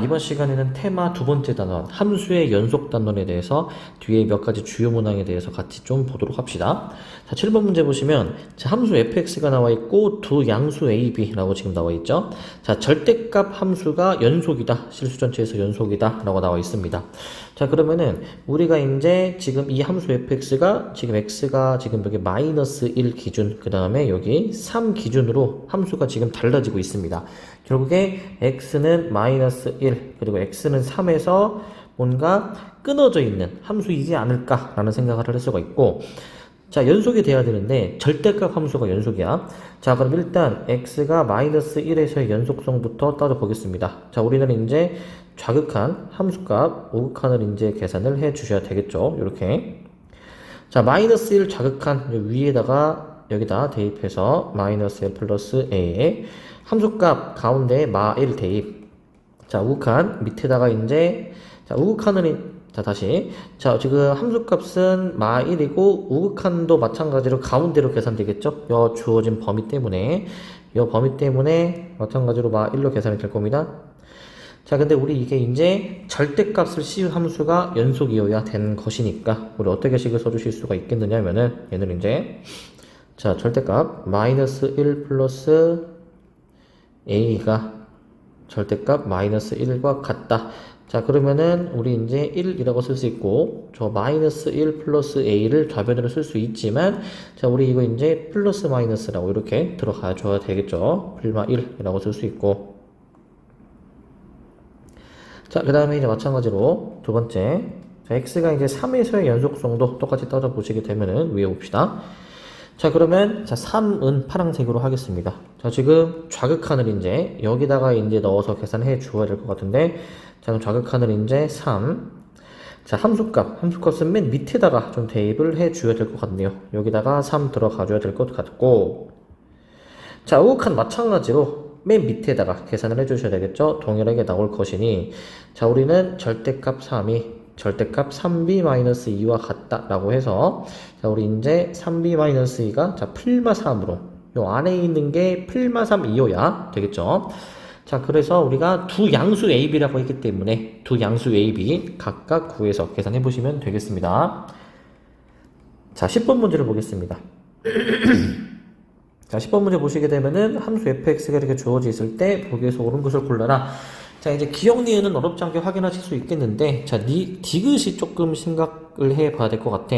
이번 시간에는 테마 두 번째 단원, 함수의 연속 단원에 대해서 뒤에 몇 가지 주요 문항에 대해서 같이 좀 보도록 합시다. 자, 7번 문제 보시면 자, 함수 fx가 나와 있고 두 양수 a, b라고 지금 나와 있죠. 자, 절대값 함수가 연속이다. 실수 전체에서 연속이다. 라고 나와 있습니다. 자, 그러면은 우리가 이제 지금 이 함수 fx가 지금 x가 지금 여기 마이너스 1 기준, 그 다음에 여기 3 기준으로 함수가 지금 달라지고 있습니다. 결국에 x는 마이너스 1 그리고 x는 3에서 뭔가 끊어져 있는 함수이지 않을까라는 생각을 할 수가 있고, 자, 연속이 돼야 되는데 절대값 함수가 연속이야. 자, 그럼 일단 x가 마이너스 1에서의 연속성부터 따져보겠습니다. 자, 우리는 이제 좌극한 함수값 우극한을 이제 계산을 해 주셔야 되겠죠. 이렇게. 자, 마이너스 1 좌극한 위에다가 여기다 대입해서 마이너스 1 플러스 a에 함수값 가운데 마1 대입. 자, 우극한 밑에다가 이제 자, 우극한은 자, 다시. 자, 지금 함수값은 마1이고 우극한도 마찬가지로 가운데로 계산되겠죠? 요 주어진 범위 때문에 마찬가지로 마1로 계산이 될 겁니다. 자, 근데 우리 이게 이제 절대값을 씌운 함수가 연속이어야 되는 것이니까 우리 어떻게 식을 써주실 수가 있겠느냐 하면은 얘는 이제 자, 절대값 마이너스 1 플러스 a가 절대값 마이너스 1과 같다. 자, 그러면은 우리 이제 1이라고 쓸 수 있고 저 마이너스 1 플러스 a를 좌변으로 쓸 수 있지만, 자, 우리 이거 이제 플러스 마이너스라고 이렇게 들어가 줘야 되겠죠. 플마 1이라고 쓸 수 있고. 자, 그 다음에 이제 마찬가지로 두 번째, 자, x가 이제 3에서의 연속성도 똑같이 따져 보시게 되면은 위에 봅시다. 자, 그러면 자, 3은 파란색으로 하겠습니다. 자, 지금 좌극한을 이제 여기다가 이제 넣어서 계산해 주어야 될 것 같은데, 자, 그럼 좌극한을 이제 3. 자, 함수값은 맨 밑에다가 좀 대입을 해 줘야 될 것 같네요. 여기다가 3 들어가 줘야 될 것 같고, 자, 우극한 마찬가지로 맨 밑에다가 계산을 해 주셔야 되겠죠. 동일하게 나올 것이니, 자, 우리는 절대값 3이 절대값 3b-2와 같다라고 해서, 자, 우리 이제 3b-2가 자, 플마 3으로 요 안에 있는 게 플마 3이어야 되겠죠. 자, 그래서 우리가 두 양수 ab라고 했기 때문에 두 양수 ab 각각 구해서 계산해 보시면 되겠습니다. 자, 10번 문제를 보겠습니다. 자, 10번 문제 보시게 되면은 함수 fx가 이렇게 주어져 있을 때 보기에서 옳은 것을 골라라. 자, 이제 기억 니은은 어렵지 않게 확인하실 수 있겠는데, 자, 디귿이 조금 생각을 해 봐야 될 것 같아.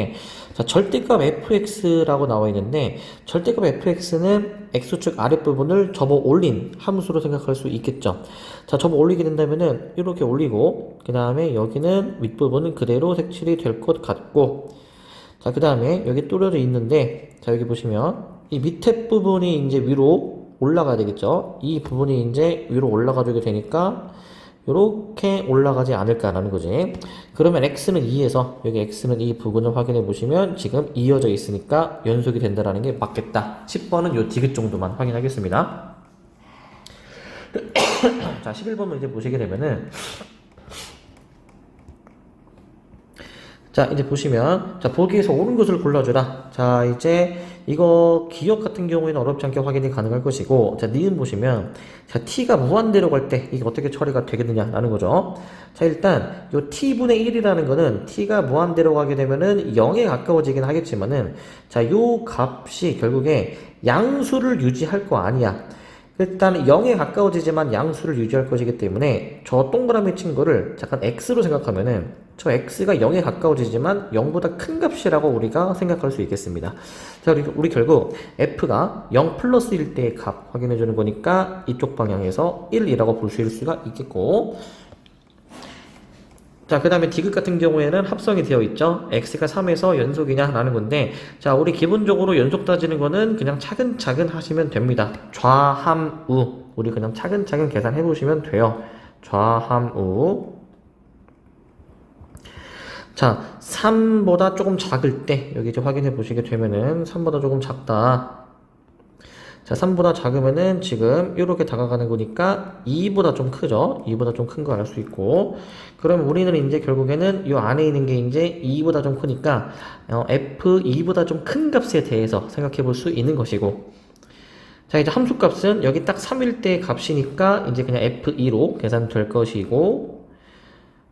자, 절대값 fx라고 나와 있는데, 절대값 fx는 x축 아랫부분을 접어 올린 함수로 생각할 수 있겠죠. 자, 접어 올리게 된다면은, 이렇게 올리고, 그 다음에 여기는 윗부분은 그대로 색칠이 될 것 같고, 자, 그 다음에 여기 뚫어져 있는데, 자, 여기 보시면, 이 밑에 부분이 이제 위로 올라가야 되겠죠. 이 부분이 이제 위로 올라가주게 되니까 이렇게 올라가지 않을까라는 거지. 그러면 x는 2에서 여기 x는 이 부분을 확인해 보시면 지금 이어져 있으니까 연속이 된다라는 게 맞겠다. 10번은 요 디귿 정도만 확인하겠습니다. 자, 11번 문제 보시게 되면은, 자, 이제 보시면, 자, 보기에서 옳은 것을 골라주라. 자, 이제 이거 기억 같은 경우에는 어렵지 않게 확인이 가능할 것이고, 자, 니은 보시면, 자, t가 무한대로 갈 때 이게 어떻게 처리가 되겠느냐라는 거죠. 자, 일단 요 t분의 1이라는 거는 t가 무한대로 가게 되면은 0에 가까워지긴 하겠지만은, 자, 요 값이 결국에 양수를 유지할 거 아니야. 일단 0에 가까워지지만 양수를 유지할 것이기 때문에 저 동그라미 친 거를 잠깐 x로 생각하면은 저 x가 0에 가까워지지만 0보다 큰 값이라고 우리가 생각할 수 있겠습니다. 자, 우리 결국 f가 0 플러스일 때의 값 확인해 주는 거니까 이쪽 방향에서 1이라고 볼 수 있을 수가 있겠고, 자, 그 다음에 디귿 같은 경우에는 합성이 되어 있죠. x가 3에서 연속이냐 라는 건데, 자, 우리 기본적으로 연속 따지는 거는 그냥 차근차근 하시면 됩니다. 좌함우 우리 그냥 차근차근 계산해 보시면 돼요. 좌함우. 자, 3보다 조금 작을 때 여기 이제 확인해 보시게 되면은 3보다 조금 작다. 자, 3보다 작으면은 지금 이렇게 다가가는 거니까 2보다 좀 크죠. 2보다 좀 큰 거 알 수 있고, 그럼 우리는 이제 결국에는 이 안에 있는 게 이제 2보다 좀 크니까 f 2보다 좀 큰 값에 대해서 생각해 볼 수 있는 것이고, 자, 자, 이제 함수값은 여기 딱 3일 때 값이니까 이제 그냥 F2로 계산될 것이고,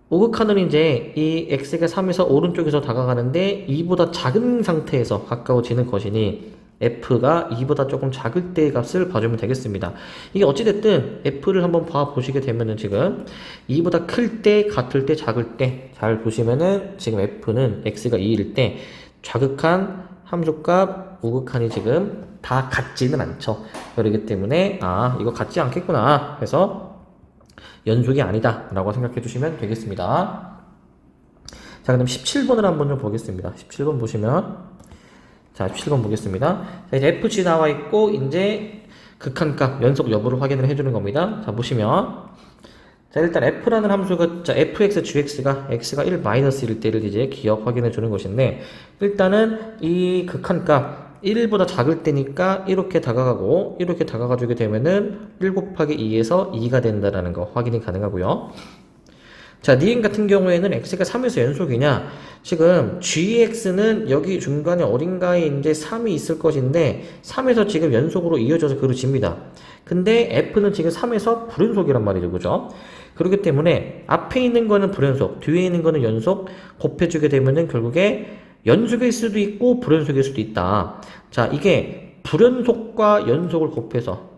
우극한은 이제 이 x가 3에서 오른쪽에서 다가가는데 2보다 작은 상태에서 가까워지는 것이니 f가 2보다 조금 작을 때의 값을 봐주면 되겠습니다. 이게 어찌됐든 f를 한번 봐보시게 되면은 지금 2보다 클 때, 같을 때, 작을 때 잘 보시면은 지금 f는 x가 2일 때 좌극한, 함수값, 우극한이 지금 다 같지는 않죠. 그렇기 때문에 아 이거 같지 않겠구나 해서 연속이 아니다 라고 생각해 주시면 되겠습니다. 자, 그럼 17번을 한번 좀 보겠습니다. 17번 보시면, 자, 17번 보겠습니다. 자, 이제 fg 나와 있고 이제 극한값 연속 여부를 확인을 해주는 겁니다. 자, 보시면, 자, 일단 f라는 함수가, 자, fx, gx가 x가 1 마이너스일 때를 이제 기억 확인해 주는 것인데, 일단은 이 극한값 1보다 작을 때니까 이렇게 다가가고 이렇게 다가가주게 되면은 1 곱하기 2에서 2가 된다라는 거 확인이 가능하고요. 자, 니은 같은 경우에는 x가 3에서 연속이냐? 지금 gx는 여기 중간에 어딘가에 이제 3이 있을 것인데 3에서 지금 연속으로 이어져서 그려집니다. 근데 f는 지금 3에서 불연속이란 말이죠. 그죠? 그렇기 때문에 앞에 있는 거는 불연속, 뒤에 있는 거는 연속 곱해주게 되면은 결국에 연속일 수도 있고 불연속일 수도 있다. 자, 이게 불연속과 연속을 곱해서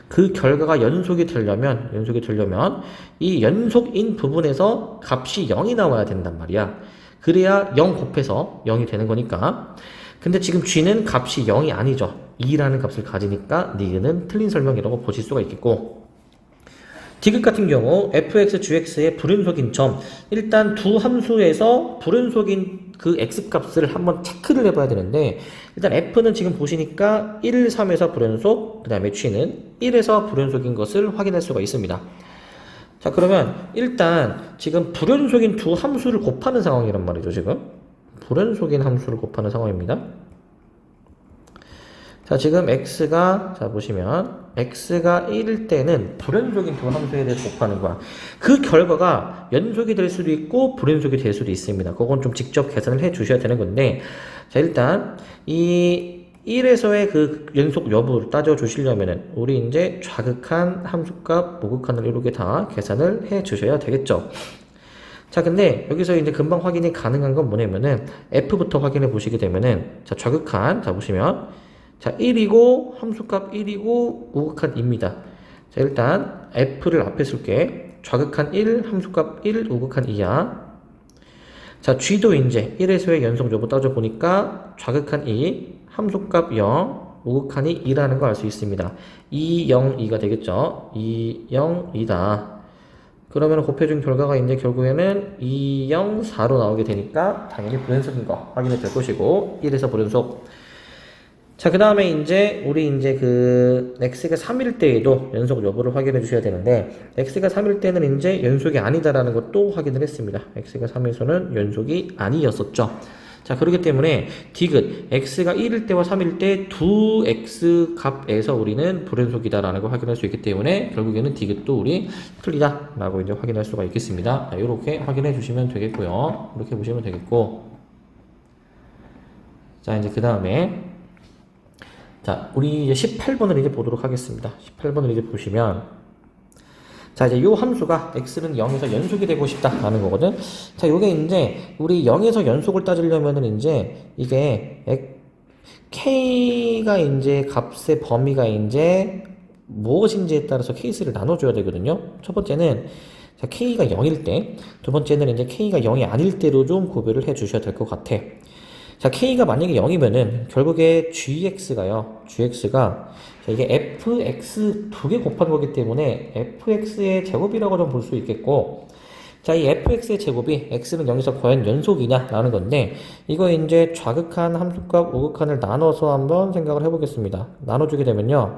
그 결과가 연속이 되려면 이 연속인 부분에서 값이 0이 나와야 된단 말이야. 그래야 0 곱해서 0이 되는 거니까. 근데 지금 g는 값이 0이 아니죠. 2라는 값을 가지니까 니은은 틀린 설명이라고 보실 수가 있겠고, 디귿 같은 경우 fx, gx의 불연속인 점, 일단 두 함수에서 불연속인 그 x값을 한번 체크를 해봐야 되는데, 일단 f는 지금 보시니까 1, 3에서 불연속, 그 다음에 g는 1에서 불연속인 것을 확인할 수가 있습니다. 자, 그러면 일단 지금 불연속인 두 함수를 곱하는 상황이란 말이죠. 지금 불연속인 함수를 곱하는 상황입니다. 자, 지금 x가, 자, 보시면 x가 1일 때는 불연속인 두 함수에 대해서 곱하는 거야. 그 결과가 연속이 될 수도 있고 불연속이 될 수도 있습니다. 그건 좀 직접 계산을 해 주셔야 되는 건데, 자, 일단 이 1에서의 그 연속 여부를 따져 주시려면은 우리 이제 좌극한, 함수값, 우극한을 이렇게 다 계산을 해 주셔야 되겠죠. 자, 근데 여기서 이제 금방 확인이 가능한 건 뭐냐면은 f부터 확인해 보시게 되면은, 자, 좌극한, 자, 보시면, 자, 1이고 함수값 1이고 우극한 2입니다. 자, 일단 f를 앞에 쓸게. 좌극한 1, 함수값 1, 우극한 2야. 자, g도 이제 1에서의 연속 여부 따져 보니까 좌극한 2, 함수값 0, 우극한이 2라는 걸 알 수 있습니다. 2, 0, 2가 되겠죠. 2, 0, 2다. 그러면 곱해준 결과가 이제 결국에는 2, 0, 4로 나오게 되니까 당연히 불연속인 거 확인이 될 것이고, 1에서 불연속. 자, 그 다음에 이제 우리 이제 그 x가 3일 때에도 연속 여부를 확인해 주셔야 되는데, x가 3일 때는 이제 연속이 아니다라는 것도 확인을 했습니다. x가 3에서는 연속이 아니었었죠. 자, 그렇기 때문에 디귿 x가 1일 때와 3일 때 두 x 값에서 우리는 불연속이다라는 걸 확인할 수 있기 때문에 결국에는 디귿도 우리 틀리다라고 이제 확인할 수가 있겠습니다. 자, 이렇게 확인해 주시면 되겠고요. 이렇게 보시면 되겠고, 자, 이제 그 다음에, 자, 우리 이제 18번을 이제 보도록 하겠습니다. 18번을 이제 보시면, 자, 이제 요 함수가 x는 0에서 연속이 되고 싶다라는 거거든. 자, 요게 이제 우리 0에서 연속을 따지려면은 이제 이게 k가 이제 값의 범위가 이제 무엇인지에 따라서 케이스를 나눠줘야 되거든요. 첫 번째는, 자, k가 0일 때, 두 번째는 이제 k가 0이 아닐 때로 좀 구별을 해 주셔야 될 것 같아. 자, k가 만약에 0이면은 결국에 gx가 자, 이게 fx 두 개 곱한 거기 때문에 fx의 제곱이라고 좀 볼 수 있겠고, 자, 이 fx의 제곱이 x는 0에서 과연 연속이냐 라는 건데, 이거 이제 좌극한, 함수값, 우극한을 나눠서 한번 생각을 해보겠습니다. 나눠주게 되면요,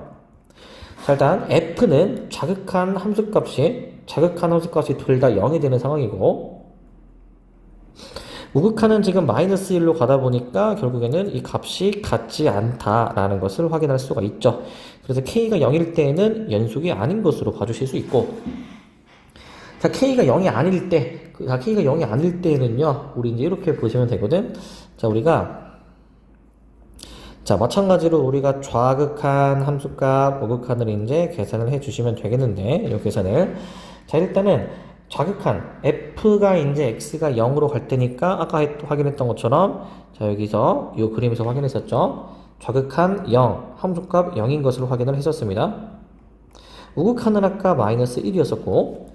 자, 일단 f는 좌극한 함수값이 둘 다 0이 되는 상황이고, 우극한은 지금 마이너스 1로 가다 보니까 결국에는 이 값이 같지 않다라는 것을 확인할 수가 있죠. 그래서 k가 0일 때에는 연속이 아닌 것으로 봐주실 수 있고, 자, k가 0이 아닐 때, k가 0이 아닐 때에는요, 우리 이제 이렇게 보시면 되거든. 자, 우리가 자, 마찬가지로 우리가 좌극한 함수값, 우극한을 이제 계산을 해 주시면 되겠는데, 이 계산을. 자, 일단은 좌극한 f가 이제 x가 0으로 갈 때니까 아까 확인했던 것처럼 자, 여기서 이 그림에서 확인했었죠. 좌극한 0, 함수값 0인 것을 확인을 했었습니다. 우극한은 아까 마이너스 1이었었고,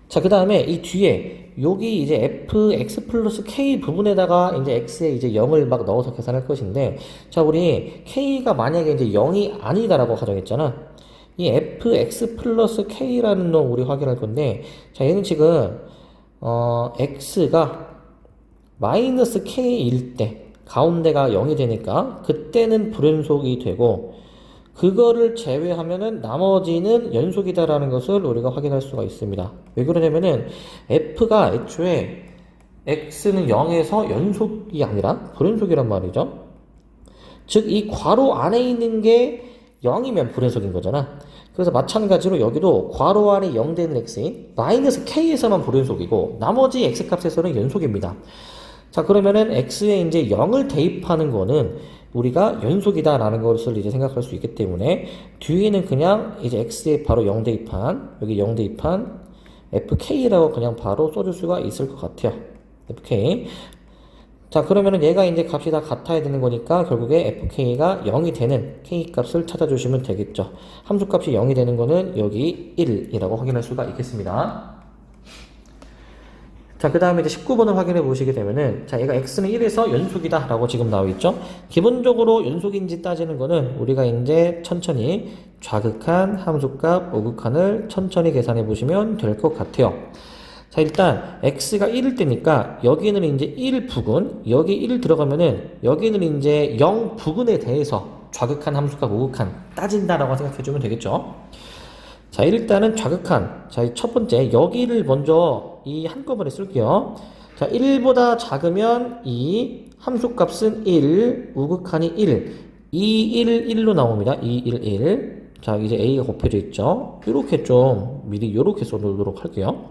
자, 그 다음에 이 뒤에 여기 이제 fx 플러스 k 부분에다가 이제 x에 이제 0을 막 넣어서 계산할 것인데, 자, 우리 k가 만약에 이제 0이 아니다라고 가정했잖아. 이 fx 플러스 k라는 놈 우리 확인할 건데, 자, 얘는 지금 x가 마이너스 k일 때 가운데가 0이 되니까 그때는 불연속이 되고, 그거를 제외하면은 나머지는 연속이다라는 것을 우리가 확인할 수가 있습니다. 왜 그러냐면은 f가 애초에 x는 0에서 연속이 아니라 불연속이란 말이죠. 즉 이 괄호 안에 있는 게 0이면 불연속인 거잖아. 그래서 마찬가지로 여기도 괄호 안에 0 되는 x인 마이너스 k에서만 불연속이고 나머지 x값에서는 연속입니다. 자, 그러면은 x에 이제 0을 대입하는 거는 우리가 연속이다라는 것을 이제 생각할 수 있기 때문에 뒤에는 그냥 이제 x에 바로 0 대입한, 여기 0 대입한 fk라고 그냥 바로 써줄 수가 있을 것 같아요. fk. 자, 그러면은 얘가 이제 값이 다 같아야 되는 거니까 결국에 fk가 0이 되는 k 값을 찾아주시면 되겠죠. 함수 값이 0이 되는 거는 여기 1이라고 확인할 수가 있겠습니다. 자, 그 다음에 이제 19번을 확인해 보시게 되면은, 자, 얘가 x는 1에서 연속이다 라고 지금 나와 있죠. 기본적으로 연속인지 따지는 거는 우리가 이제 천천히 좌극한, 함수값, 우극한을 천천히 계산해 보시면 될 것 같아요. 자, 일단 x가 1일 때니까 여기는 이제 1 부근, 여기 1 들어가면은 여기는 이제 0 부근에 대해서 좌극한, 함수값, 우극한 따진다라고 생각해 주면 되겠죠. 자, 일단은 좌극한, 자, 첫 번째 여기를 먼저 이 한꺼번에 쓸게요. 자, 1보다 작으면 2, 함수값은 1, 우극한이 1, 2, 1, 1로 나옵니다. 2, 1, 1. 자, 이제 a가 곱해져 있죠. 이렇게 좀 미리 이렇게 써놓도록 할게요.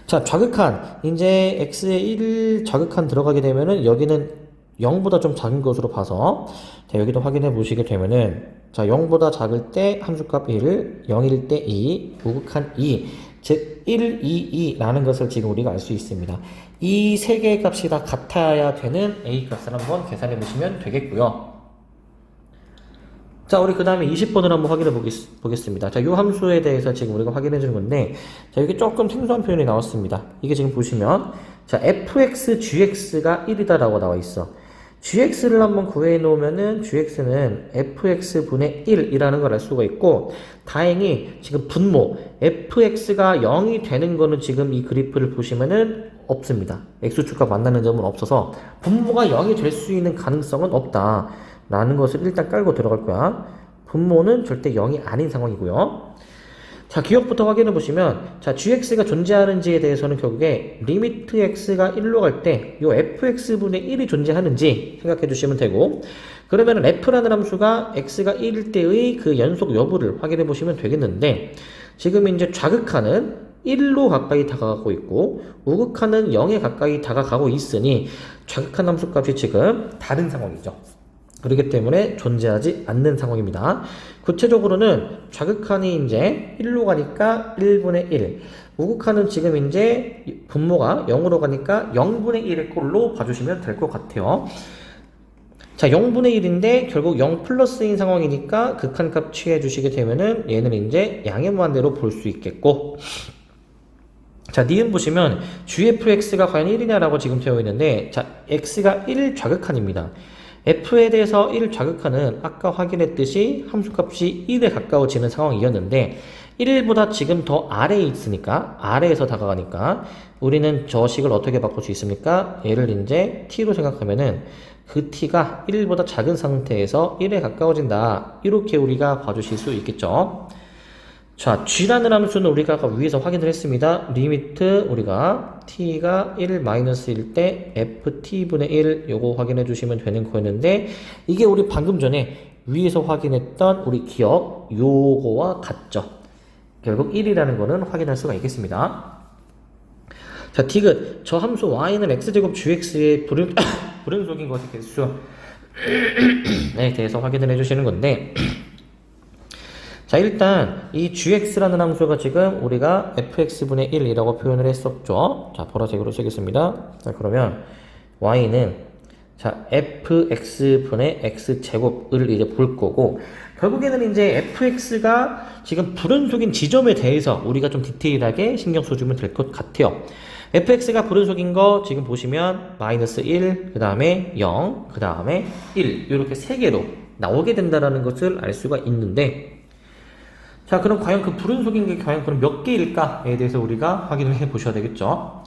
자, 좌극한, 이제 x에 1 좌극한 들어가게 되면은 여기는 0보다 좀 작은 것으로 봐서, 자, 여기도 확인해 보시게 되면은, 자, 0보다 작을 때 함수값 1, 0일 때 2, 우극한 2, 즉 1, 2, 2라는 것을 지금 우리가 알 수 있습니다. 이 세 개의 값이 다 같아야 되는 a 값을 한번 계산해 보시면 되겠고요. 자, 우리 그 다음에 20번을 한번 확인해 보겠습니다. 자, 이 함수에 대해서 지금 우리가 확인해 주는 건데, 자, 여기 조금 생소한 표현이 나왔습니다. 이게 지금 보시면, 자, fx, gx가 1이다 라고 나와 있어. gx를 한번 구해 놓으면은 gx는 fx분의 1이라는 걸 알 수가 있고, 다행히 지금 분모 fx가 0이 되는 거는 지금 이 그래프를 보시면은 없습니다. x축과 만나는 점은 없어서 분모가 0이 될 수 있는 가능성은 없다 라는 것을 일단 깔고 들어갈 거야. 분모는 절대 0이 아닌 상황이고요. 자, 기억부터 확인해 보시면, 자, gx가 존재하는지에 대해서는 결국에 리미트 x가 1로 갈 때 요 fx분의 1이 존재하는지 생각해 주시면 되고, 그러면은 f라는 함수가 x가 1일 때의 그 연속 여부를 확인해 보시면 되겠는데, 지금 이제 좌극한은 1로 가까이 다가가고 있고 우극한은 0에 가까이 다가가고 있으니 좌극한 함수값이 지금 다른 상황이죠. 그렇기 때문에 존재하지 않는 상황입니다. 구체적으로는 좌극한이 이제 1로 가니까 1분의 1, 우극한은 지금 이제 분모가 0으로 가니까 0분의 1의 꼴로 봐주시면 될 것 같아요. 자, 0분의 1인데 결국 0 플러스인 상황이니까 극한값 취해 주시게 되면은 얘는 이제 양의 무한대로 볼 수 있겠고, 자, 니은 보시면 gfx가 과연 1이냐라고 지금 되어 있는데, 자, x가 1 좌극한입니다. f에 대해서 1 좌극한은 아까 확인했듯이 함수값이 1에 가까워지는 상황이었는데 1보다 지금 더 아래에 있으니까, 아래에서 다가가니까 우리는 저 식을 어떻게 바꿀 수 있습니까? 얘를 이제 t로 생각하면은 그 t가 1보다 작은 상태에서 1에 가까워진다, 이렇게 우리가 봐주실 수 있겠죠. 자, g라는 함수는 우리가 아까 위에서 확인을 했습니다. 리미트 우리가 t가 1-1일 때 ft분의 1 요거 확인해 주시면 되는 거였는데, 이게 우리 방금 전에 위에서 확인했던 우리 기억 요거와 같죠. 결국 1이라는 거는 확인할 수가 있겠습니다. 자, 디귿 저 함수 y는 x제곱 gx의 불연속인 것의 개수 에 대해서 확인을 해주시는 건데, 자, 일단 이 gx라는 함수가 지금 우리가 fx분의 1이라고 표현을 했었죠. 자, 보라색으로 쓰겠습니다. 자, 그러면 y는 자, fx분의 x제곱을 이제 볼 거고, 결국에는 이제 fx가 지금 불연속인 지점에 대해서 우리가 좀 디테일하게 신경 써주면 될 것 같아요. fx가 불연속인 거 지금 보시면 마이너스 1, 그 다음에 0, 그 다음에 1 이렇게 세 개로 나오게 된다는 것을 알 수가 있는데, 자, 그럼 과연 그 불연속인 게 과연 그럼 몇 개일까에 대해서 우리가 확인을 해 보셔야 되겠죠.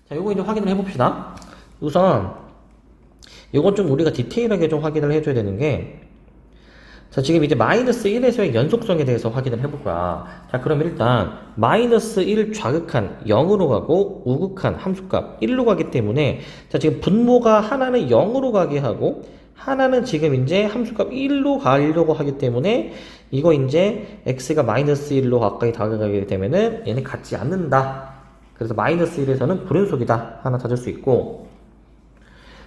자, 요거 이제 확인을 해 봅시다. 우선 요건 좀 우리가 디테일하게 좀 확인을 해줘야 되는 게, 자, 지금 이제 마이너스 1에서의 연속성에 대해서 확인을 해볼 거야. 자, 그럼 일단 마이너스 1 좌극한 0으로 가고 우극한 함수값 1로 가기 때문에, 자, 지금 분모가 하나는 0으로 가게 하고 하나는 지금 이제 함수값 1로 가려고 하기 때문에, 이거 이제 x가 마이너스 1로 가까이 다가가게 되면은 얘는 같지 않는다. 그래서 마이너스 1에서는 불연속이다 하나 찾을 수 있고,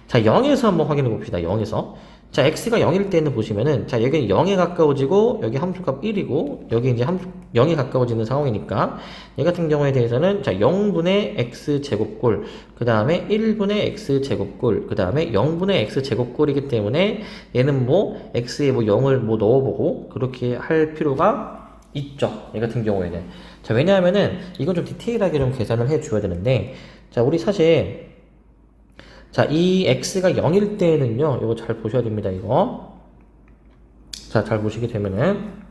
자, 0에서 한번 확인해 봅시다. 0에서. 자, x가 0일 때는 보시면은, 자, 여기는 0에 가까워지고 여기 함수값 1이고 여기 이제 0에 가까워지는 상황이니까, 얘 같은 경우에 대해서는 자, 0분의 x제곱꼴, 그 다음에 1분의 x제곱꼴, 그 다음에 0분의 x제곱꼴이기 때문에 얘는 뭐 x에 뭐 0을 뭐 넣어보고 그렇게 할 필요가 있죠. 얘 같은 경우에는. 자, 왜냐하면은 이건 좀 디테일하게 좀 계산을 해 줘야 되는데, 자, 우리 사실 자, 이 x가 0일 때는요, 이거 잘 보셔야 됩니다, 이거. 자, 잘 보시게 되면은,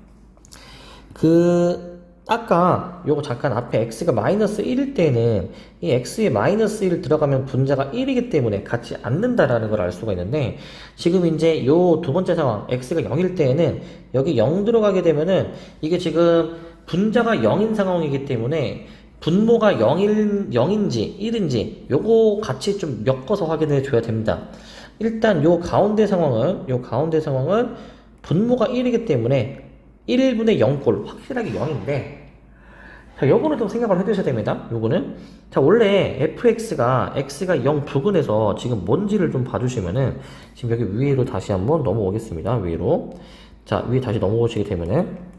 아까 요거 잠깐 앞에 x가 마이너스 1일 때는 이 x에 마이너스 1 들어가면 분자가 1이기 때문에 같지 않는다라는 걸 알 수가 있는데, 지금 이제 요 두 번째 상황, x가 0일 때에는 여기 0 들어가게 되면은 이게 지금 분자가 0인 상황이기 때문에 분모가 0인지 1인지 요거 같이 좀 엮어서 확인해 줘야 됩니다. 일단 요 가운데 상황은 분모가 1이기 때문에 1분의 0꼴 확실하게 0인데, 자, 요거는 좀 생각을 해 두셔야 됩니다. 요거는 자, 원래 fx가 x가 0 부근에서 지금 뭔지를 좀 봐주시면은, 지금 여기 위로 다시 한번 넘어오겠습니다. 위로. 자, 위에 다시 넘어오시게 되면은,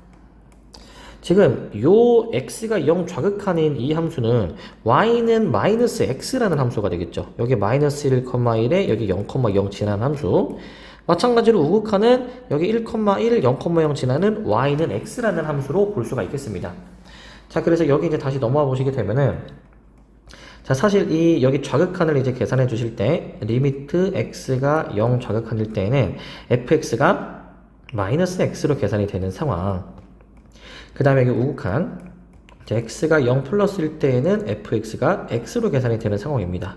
지금 요 x가 0 좌극한인 이 함수는 y는 마이너스 x라는 함수가 되겠죠. 여기 마이너스 1,1에 여기 0,0 지나는 함수. 마찬가지로 우극한은 여기 1,1, 0,0 지나는 y는 x라는 함수로 볼 수가 있겠습니다. 자, 그래서 여기 이제 다시 넘어와 보시게 되면은, 자, 사실 이 여기 좌극한을 이제 계산해 주실 때 리미트 x가 0 좌극한일 때에는 fx가 마이너스 x로 계산이 되는 상황. 그 다음에 여기 우극한, x가 0 플러스일 때에는 fx가 x로 계산이 되는 상황입니다.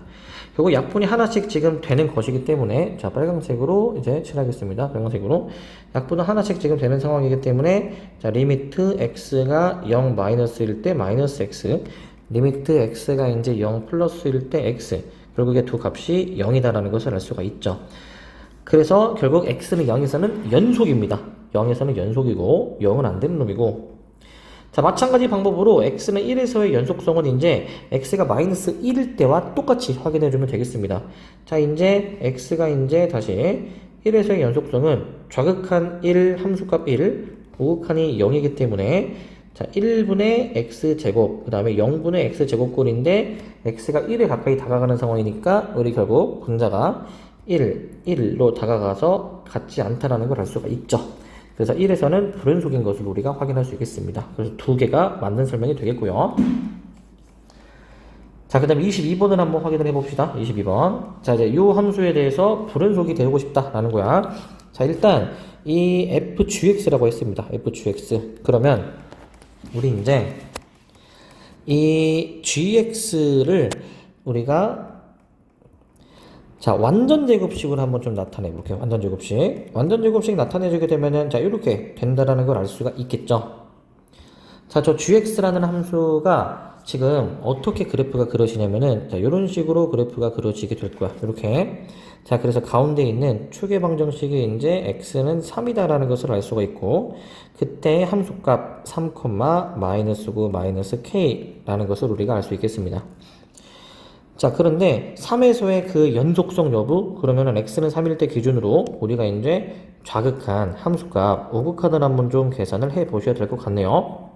요거 약분이 하나씩 지금 되는 것이기 때문에, 자, 빨간색으로 이제 칠하겠습니다. 빨간색으로. 약분은 하나씩 지금 되는 상황이기 때문에, 자, 리미트 x가 0 마이너스일 때 마이너스 x, 리미트 x가 이제 0 플러스일 때 x, 결국에 두 값이 0이다라는 것을 알 수가 있죠. 그래서 결국 x는 0에서는 연속입니다. 0에서는 연속이고 0은 안 되는 놈이고, 자, 마찬가지 방법으로 x는 1에서의 연속성은 이제 x가 마이너스 1일 때와 똑같이 확인해 주면 되겠습니다. 자, 이제 x가 이제 다시 1에서의 연속성은 좌극한 1 함수값 1, 우극한이 0이기 때문에, 자, 1분의 x제곱, 그 다음에 0분의 x제곱꼴인데 x가 1에 가까이 다가가는 상황이니까 우리 결국 분자가 1로 다가가서 같지 않다라는 걸 알 수가 있죠. 그래서 1에서는 불연속인 것을 우리가 확인할 수 있겠습니다. 그래서 두 개가 맞는 설명이 되겠고요. 자, 그 다음에 22번을 한번 확인을 해봅시다. 22번. 자, 이제 이 함수에 대해서 불연속이 되고 싶다라는 거야. 자, 일단 이 fgx라고 했습니다. fgx. 그러면 우리 이제 이 gx를 우리가, 자, 완전 제곱식으로 한번 좀 나타내 볼게요. 완전 제곱식. 완전 제곱식 나타내주게 되면은, 자, 이렇게 된다라는 걸 알 수가 있겠죠. 자, 저 gx라는 함수가 지금 어떻게 그래프가 그려지냐면은, 자, 요런 식으로 그래프가 그려지게 될 거야. 이렇게. 자, 그래서 가운데 있는 추계 방정식이 이제 x는 3이다라는 것을 알 수가 있고, 그때 함수값 3, 마이너스 9, 마이너스 k라는 것을 우리가 알 수 있겠습니다. 자, 그런데 3에서의 그 연속성 여부, 그러면은 x는 3일 때 기준으로 우리가 이제 좌극한 함수값, 우극한을 한번 좀 계산을 해 보셔야 될 것 같네요.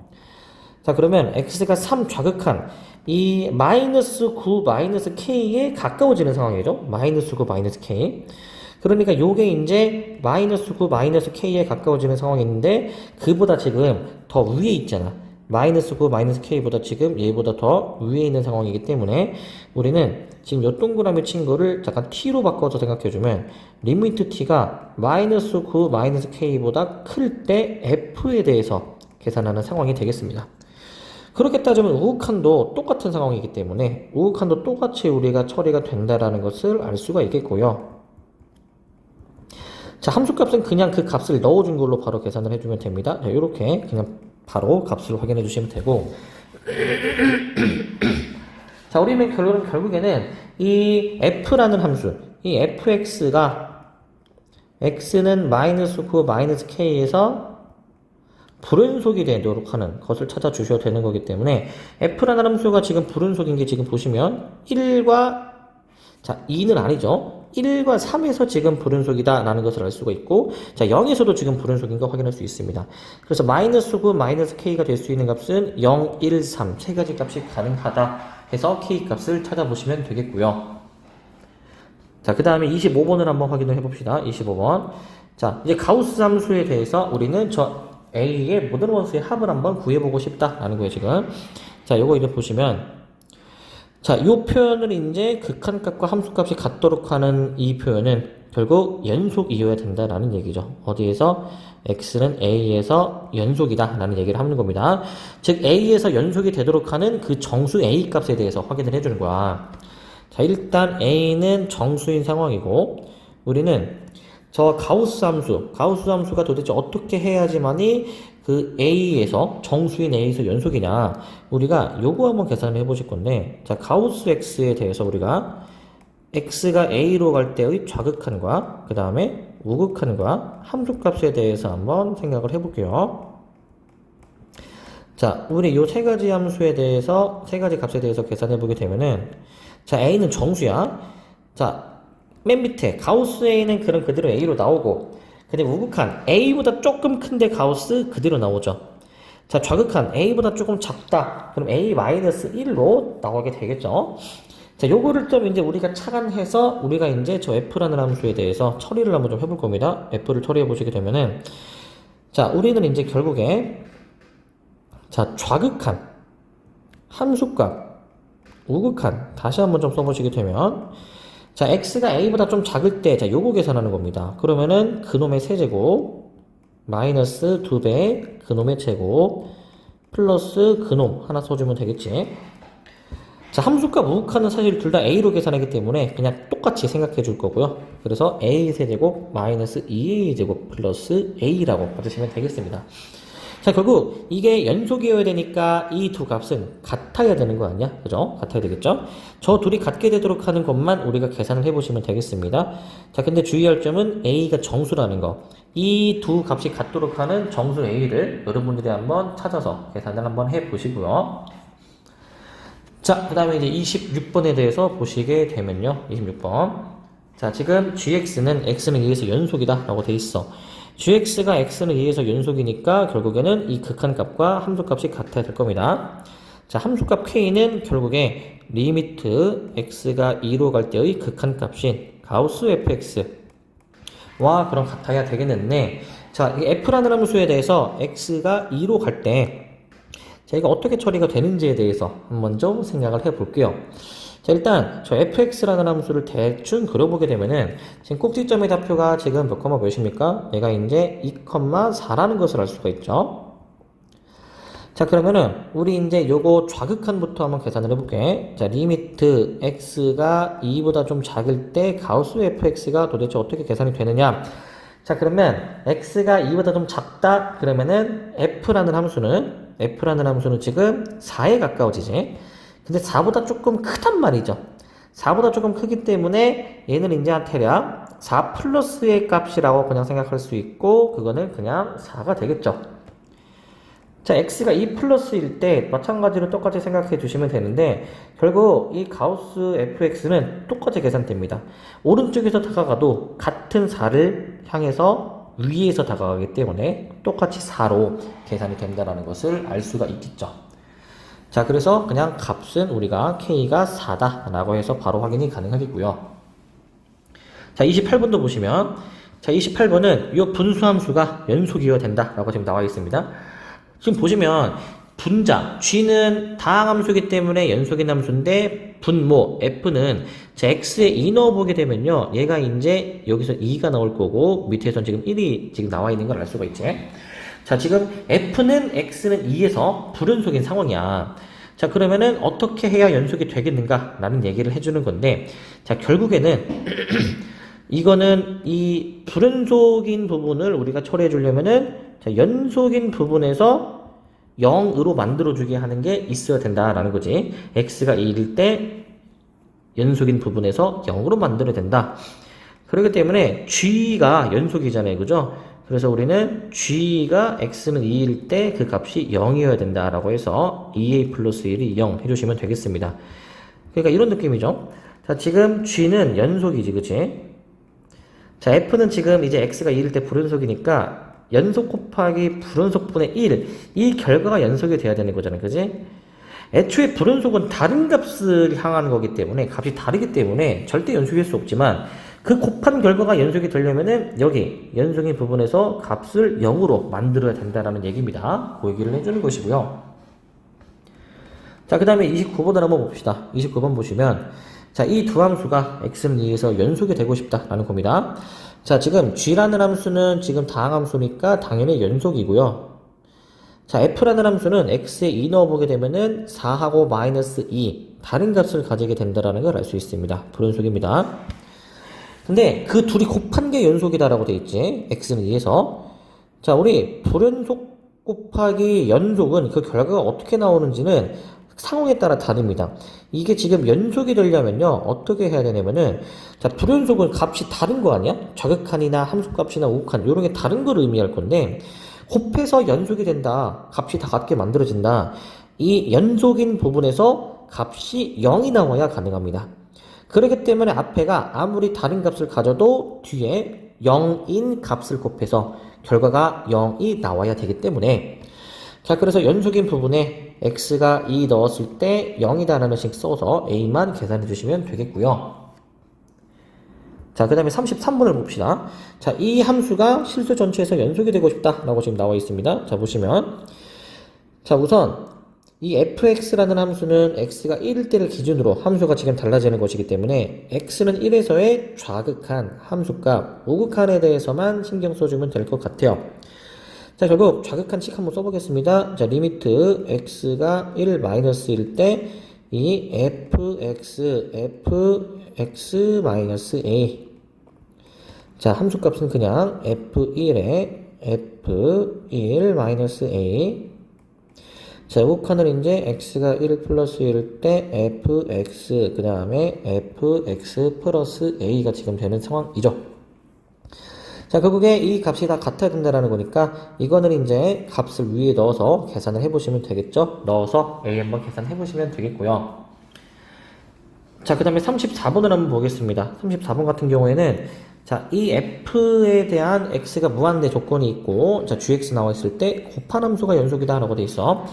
자, 그러면 x가 3 좌극한 이 마이너스 9 마이너스 k에 가까워지는 상황이죠. 마이너스 9 마이너스 k. 그러니까 요게 이제 마이너스 9 마이너스 k에 가까워지는 상황인데 그보다 지금 더 위에 있잖아. 마이너스 9 마이너스 k보다 지금 얘보다 더 위에 있는 상황이기 때문에 우리는 지금 요 동그라미 친 거를 잠깐 t로 바꿔서 생각해주면 리미트 t가 마이너스 9 마이너스 k보다 클 때 f에 대해서 계산하는 상황이 되겠습니다. 그렇게 따지면 우극한도 똑같은 상황이기 때문에 우극한도 똑같이 우리가 처리가 된다라는 것을 알 수가 있겠고요. 자, 함수값은 그냥 그 값을 넣어준 걸로 바로 계산을 해주면 됩니다. 자, 이렇게 그냥 바로 값을 확인해 주시면 되고 자, 우리는 결국에는 이 f라는 함수, 이 fx가 x는 마이너스 9 마이너스 k에서 불연속이 되도록 하는 것을 찾아주셔야 되는 거기 때문에 f라는 함수가 지금 불연속인 게 지금 보시면 1과 자 2는 아니죠. 1과 3에서 지금 불연속이다 라는 것을 알 수가 있고 자 0에서도 지금 불연속인 거 확인할 수 있습니다. 그래서 마이너스 9 마이너스 k가 될 수 있는 값은 0, 1, 3 세 가지 값이 가능하다 해서 k 값을 찾아보시면 되겠고요. 자, 그 다음에 25번을 한번 확인을 해봅시다. 25번. 자, 이제 가우스 함수에 대해서 우리는 저 A의 모든 원수의 합을 한번 구해보고 싶다라는 거예요, 지금. 자, 요거 이제 보시면. 자, 요 표현을 이제 극한값과 함수값이 같도록 하는 이 표현은 결국 연속이어야 된다라는 얘기죠. 어디에서? x는 a에서 연속이다라는 얘기를 하는 겁니다. 즉, a에서 연속이 되도록 하는 그 정수 a 값에 대해서 확인을 해주는 거야. 자, 일단 a는 정수인 상황이고, 우리는 저 가우스 함수가 도대체 어떻게 해야지만이 그 a에서 정수인 a에서 연속이냐 우리가 요거 한번 계산을 해보실 건데 자 가우스 x에 대해서 우리가 x가 a로 갈 때의 좌극한과 그 다음에 우극한과 함수값에 대해서 한번 생각을 해볼게요. 자 우리 요 세 가지 함수에 대해서 세 가지 값에 대해서 계산해보게 되면은 자 a는 정수야. 자 맨 밑에 가우스 A는 그럼 그대로 A로 나오고 근데 우극한 A보다 조금 큰데 가우스 그대로 나오죠. 자 좌극한 A보다 조금 작다 그럼 A-1로 나오게 되겠죠. 자 요거를 좀 이제 우리가 착안해서 우리가 이제 저 F라는 함수에 대해서 처리를 한번 좀 해볼 겁니다. F를 처리해 보시게 되면은 자 우리는 이제 결국에 자 좌극한 함수값 우극한 다시 한번 좀 써보시게 되면 자, x가 a보다 좀 작을 때, 자, 요거 계산하는 겁니다. 그러면은 그놈의 세제곱, 마이너스 2배, 그놈의 제곱, 플러스 그놈 하나 써주면 되겠지. 자, 함수값 우극한은 사실 둘 다 a로 계산하기 때문에 그냥 똑같이 생각해 줄 거고요. 그래서 a 세제곱, 마이너스 2a 제곱, 플러스 a라고 받으시면 되겠습니다. 자, 결국 이게 연속이어야 되니까 이 두 값은 같아야 되는 거 아니야? 그죠? 같아야 되겠죠? 저 둘이 같게 되도록 하는 것만 우리가 계산을 해보시면 되겠습니다. 자, 근데 주의할 점은 a가 정수라는 거. 이 두 값이 같도록 하는 정수 a를 여러분들이 한번 찾아서 계산을 한번 해보시고요. 자, 그 다음에 이제 26번에 대해서 보시게 되면요. 26번. 자, 지금 gx는 x는 2에서 연속이다 라고 돼 있어. gx가 x는 2에서 연속이니까 결국에는 이 극한값과 함수값이 같아야 될 겁니다. 자, 함수값 k는 결국에 리미트 x가 2로 갈 때의 극한값인 가우스 fx와 그럼 같아야 되겠는데 자, 이 f라는 함수에 대해서 x가 2로 갈 때 자, 이거 어떻게 처리가 되는지에 대해서 한번 좀 생각을 해 볼게요. 자, 일단 저 fx라는 함수를 대충 그려보게 되면은 지금 꼭지점의 좌표가 지금 몇 컴마 몇입니까? 얘가 이제 2,4라는 것을 알 수가 있죠. 자, 그러면은 우리 이제 요거 좌극한부터 한번 계산을 해볼게. 자, 리미트 x가 2보다 좀 작을 때 가우스 fx가 도대체 어떻게 계산이 되느냐? 자, 그러면 x가 2보다 좀 작다 그러면은 f라는 함수는 지금 4에 가까워지지. 근데 4보다 조금 크단 말이죠. 4보다 조금 크기 때문에 얘는 이제 한 대략 4 플러스의 값이라고 그냥 생각할 수 있고 그거는 그냥 4가 되겠죠. 자, x가 2 플러스일 때 마찬가지로 똑같이 생각해 주시면 되는데 결국 이 가우스 fx는 똑같이 계산됩니다. 오른쪽에서 다가가도 같은 4를 향해서 위에서 다가가기 때문에 똑같이 4로 계산이 된다는 것을 알 수가 있겠죠. 자, 그래서 그냥 값은 우리가 k가 4다 라고 해서 바로 확인이 가능하겠고요. 자, 28번도 보시면 자, 28번은 이 분수함수가 연속이어야 된다 라고 지금 나와 있습니다. 지금 보시면 분자 g는 다항함수이기 때문에 연속인 함수인데 분모 f는 자, x에 2 넣어보게 되면요 얘가 이제 여기서 2가 나올 거고 밑에선 지금 1이 지금 나와 있는 걸 알 수가 있지. 자, 지금 f는 x는 2에서 불연속인 상황이야. 자, 그러면은 어떻게 해야 연속이 되겠는가 라는 얘기를 해주는 건데 자, 결국에는 이거는 이 불연속인 부분을 우리가 처리해 주려면은 자, 연속인 부분에서 0으로 만들어주게 하는 게 있어야 된다라는 거지. x가 1일 때 연속인 부분에서 0으로 만들어야 된다. 그렇기 때문에 g가 연속이잖아요. 그죠? 그래서 우리는 g가 x는 2일 때 그 값이 0이어야 된다라고 해서 2a 플러스 1이 0 해주시면 되겠습니다. 그러니까 이런 느낌이죠. 자, 지금 g는 연속이지. 그치? 자, f는 지금 이제 x가 2일 때 불연속이니까 연속 곱하기 불연속분의 1, 이 결과가 연속이 돼야 되는 거잖아요. 그지? 애초에 불연속은 다른 값을 향하는 거기 때문에 값이 다르기 때문에 절대 연속일 수 없지만 그 곱한 결과가 연속이 되려면은 여기 연속인 부분에서 값을 0으로 만들어야 된다라는 얘기입니다. 그 얘기를 해주는 것이고요. 자, 그 다음에 29번을 한번 봅시다. 29번 보시면 자, 이 두 함수가 x는 2에서 연속이 되고 싶다라는 겁니다. 자, 지금 g라는 함수는 지금 다항함수니까 당연히 연속이고요. 자, f라는 함수는 x에 2 넣어보게 되면은 4하고 마이너스 2 다른 값을 가지게 된다는 걸 알 수 있습니다. 불연속입니다. 근데 그 둘이 곱한 게 연속이다라고 돼 있지. x는 2에서. 자, 우리 불연속 곱하기 연속은 그 결과가 어떻게 나오는지는 상황에 따라 다릅니다. 이게 지금 연속이 되려면요 어떻게 해야 되냐면은 자, 불연속은 값이 다른 거 아니야? 좌극한이나 함수값이나 우극한 요런 게 다른 걸 의미할 건데 곱해서 연속이 된다. 값이 다 같게 만들어진다. 이 연속인 부분에서 값이 0이 나와야 가능합니다. 그렇기 때문에 앞에가 아무리 다른 값을 가져도 뒤에 0인 값을 곱해서 결과가 0이 나와야 되기 때문에 자, 그래서 연속인 부분에 x가 2 넣었을 때 0이다라는 식 써서 a만 계산해 주시면 되겠고요. 자, 그 다음에 33번을 봅시다. 자, 이 함수가 실수 전체에서 연속이 되고 싶다라고 지금 나와 있습니다. 자, 보시면 자, 우선 이 fx라는 함수는 x가 1일 때를 기준으로 함수가 지금 달라지는 것이기 때문에 x는 1에서의 좌극한, 함수값, 우극한에 대해서만 신경 써주면 될 것 같아요. 자, 결국 좌극한식 한번 써보겠습니다. 자, 리미트 x가 1 마이너스일 때 이 fx 마이너스 a 자, 함수값은 그냥 f1에 f1 마이너스 a 자, 우극한은 이제 x가 1 플러스 1일 때 fx 그 다음에 fx 플러스 a가 지금 되는 상황이죠. 자, 결국에 이 값이 다 같아야 된다는 거니까 이거는 이제 값을 위에 넣어서 계산을 해보시면 되겠죠. 넣어서 a 한번 계산해 보시면 되겠고요. 자, 그 다음에 34번을 한번 보겠습니다. 34번 같은 경우에는 자, 이 f에 대한 x가 무한대 조건이 있고 자, gx 나와 있을 때 곱한 함수가 연속이다 라고 돼 있어.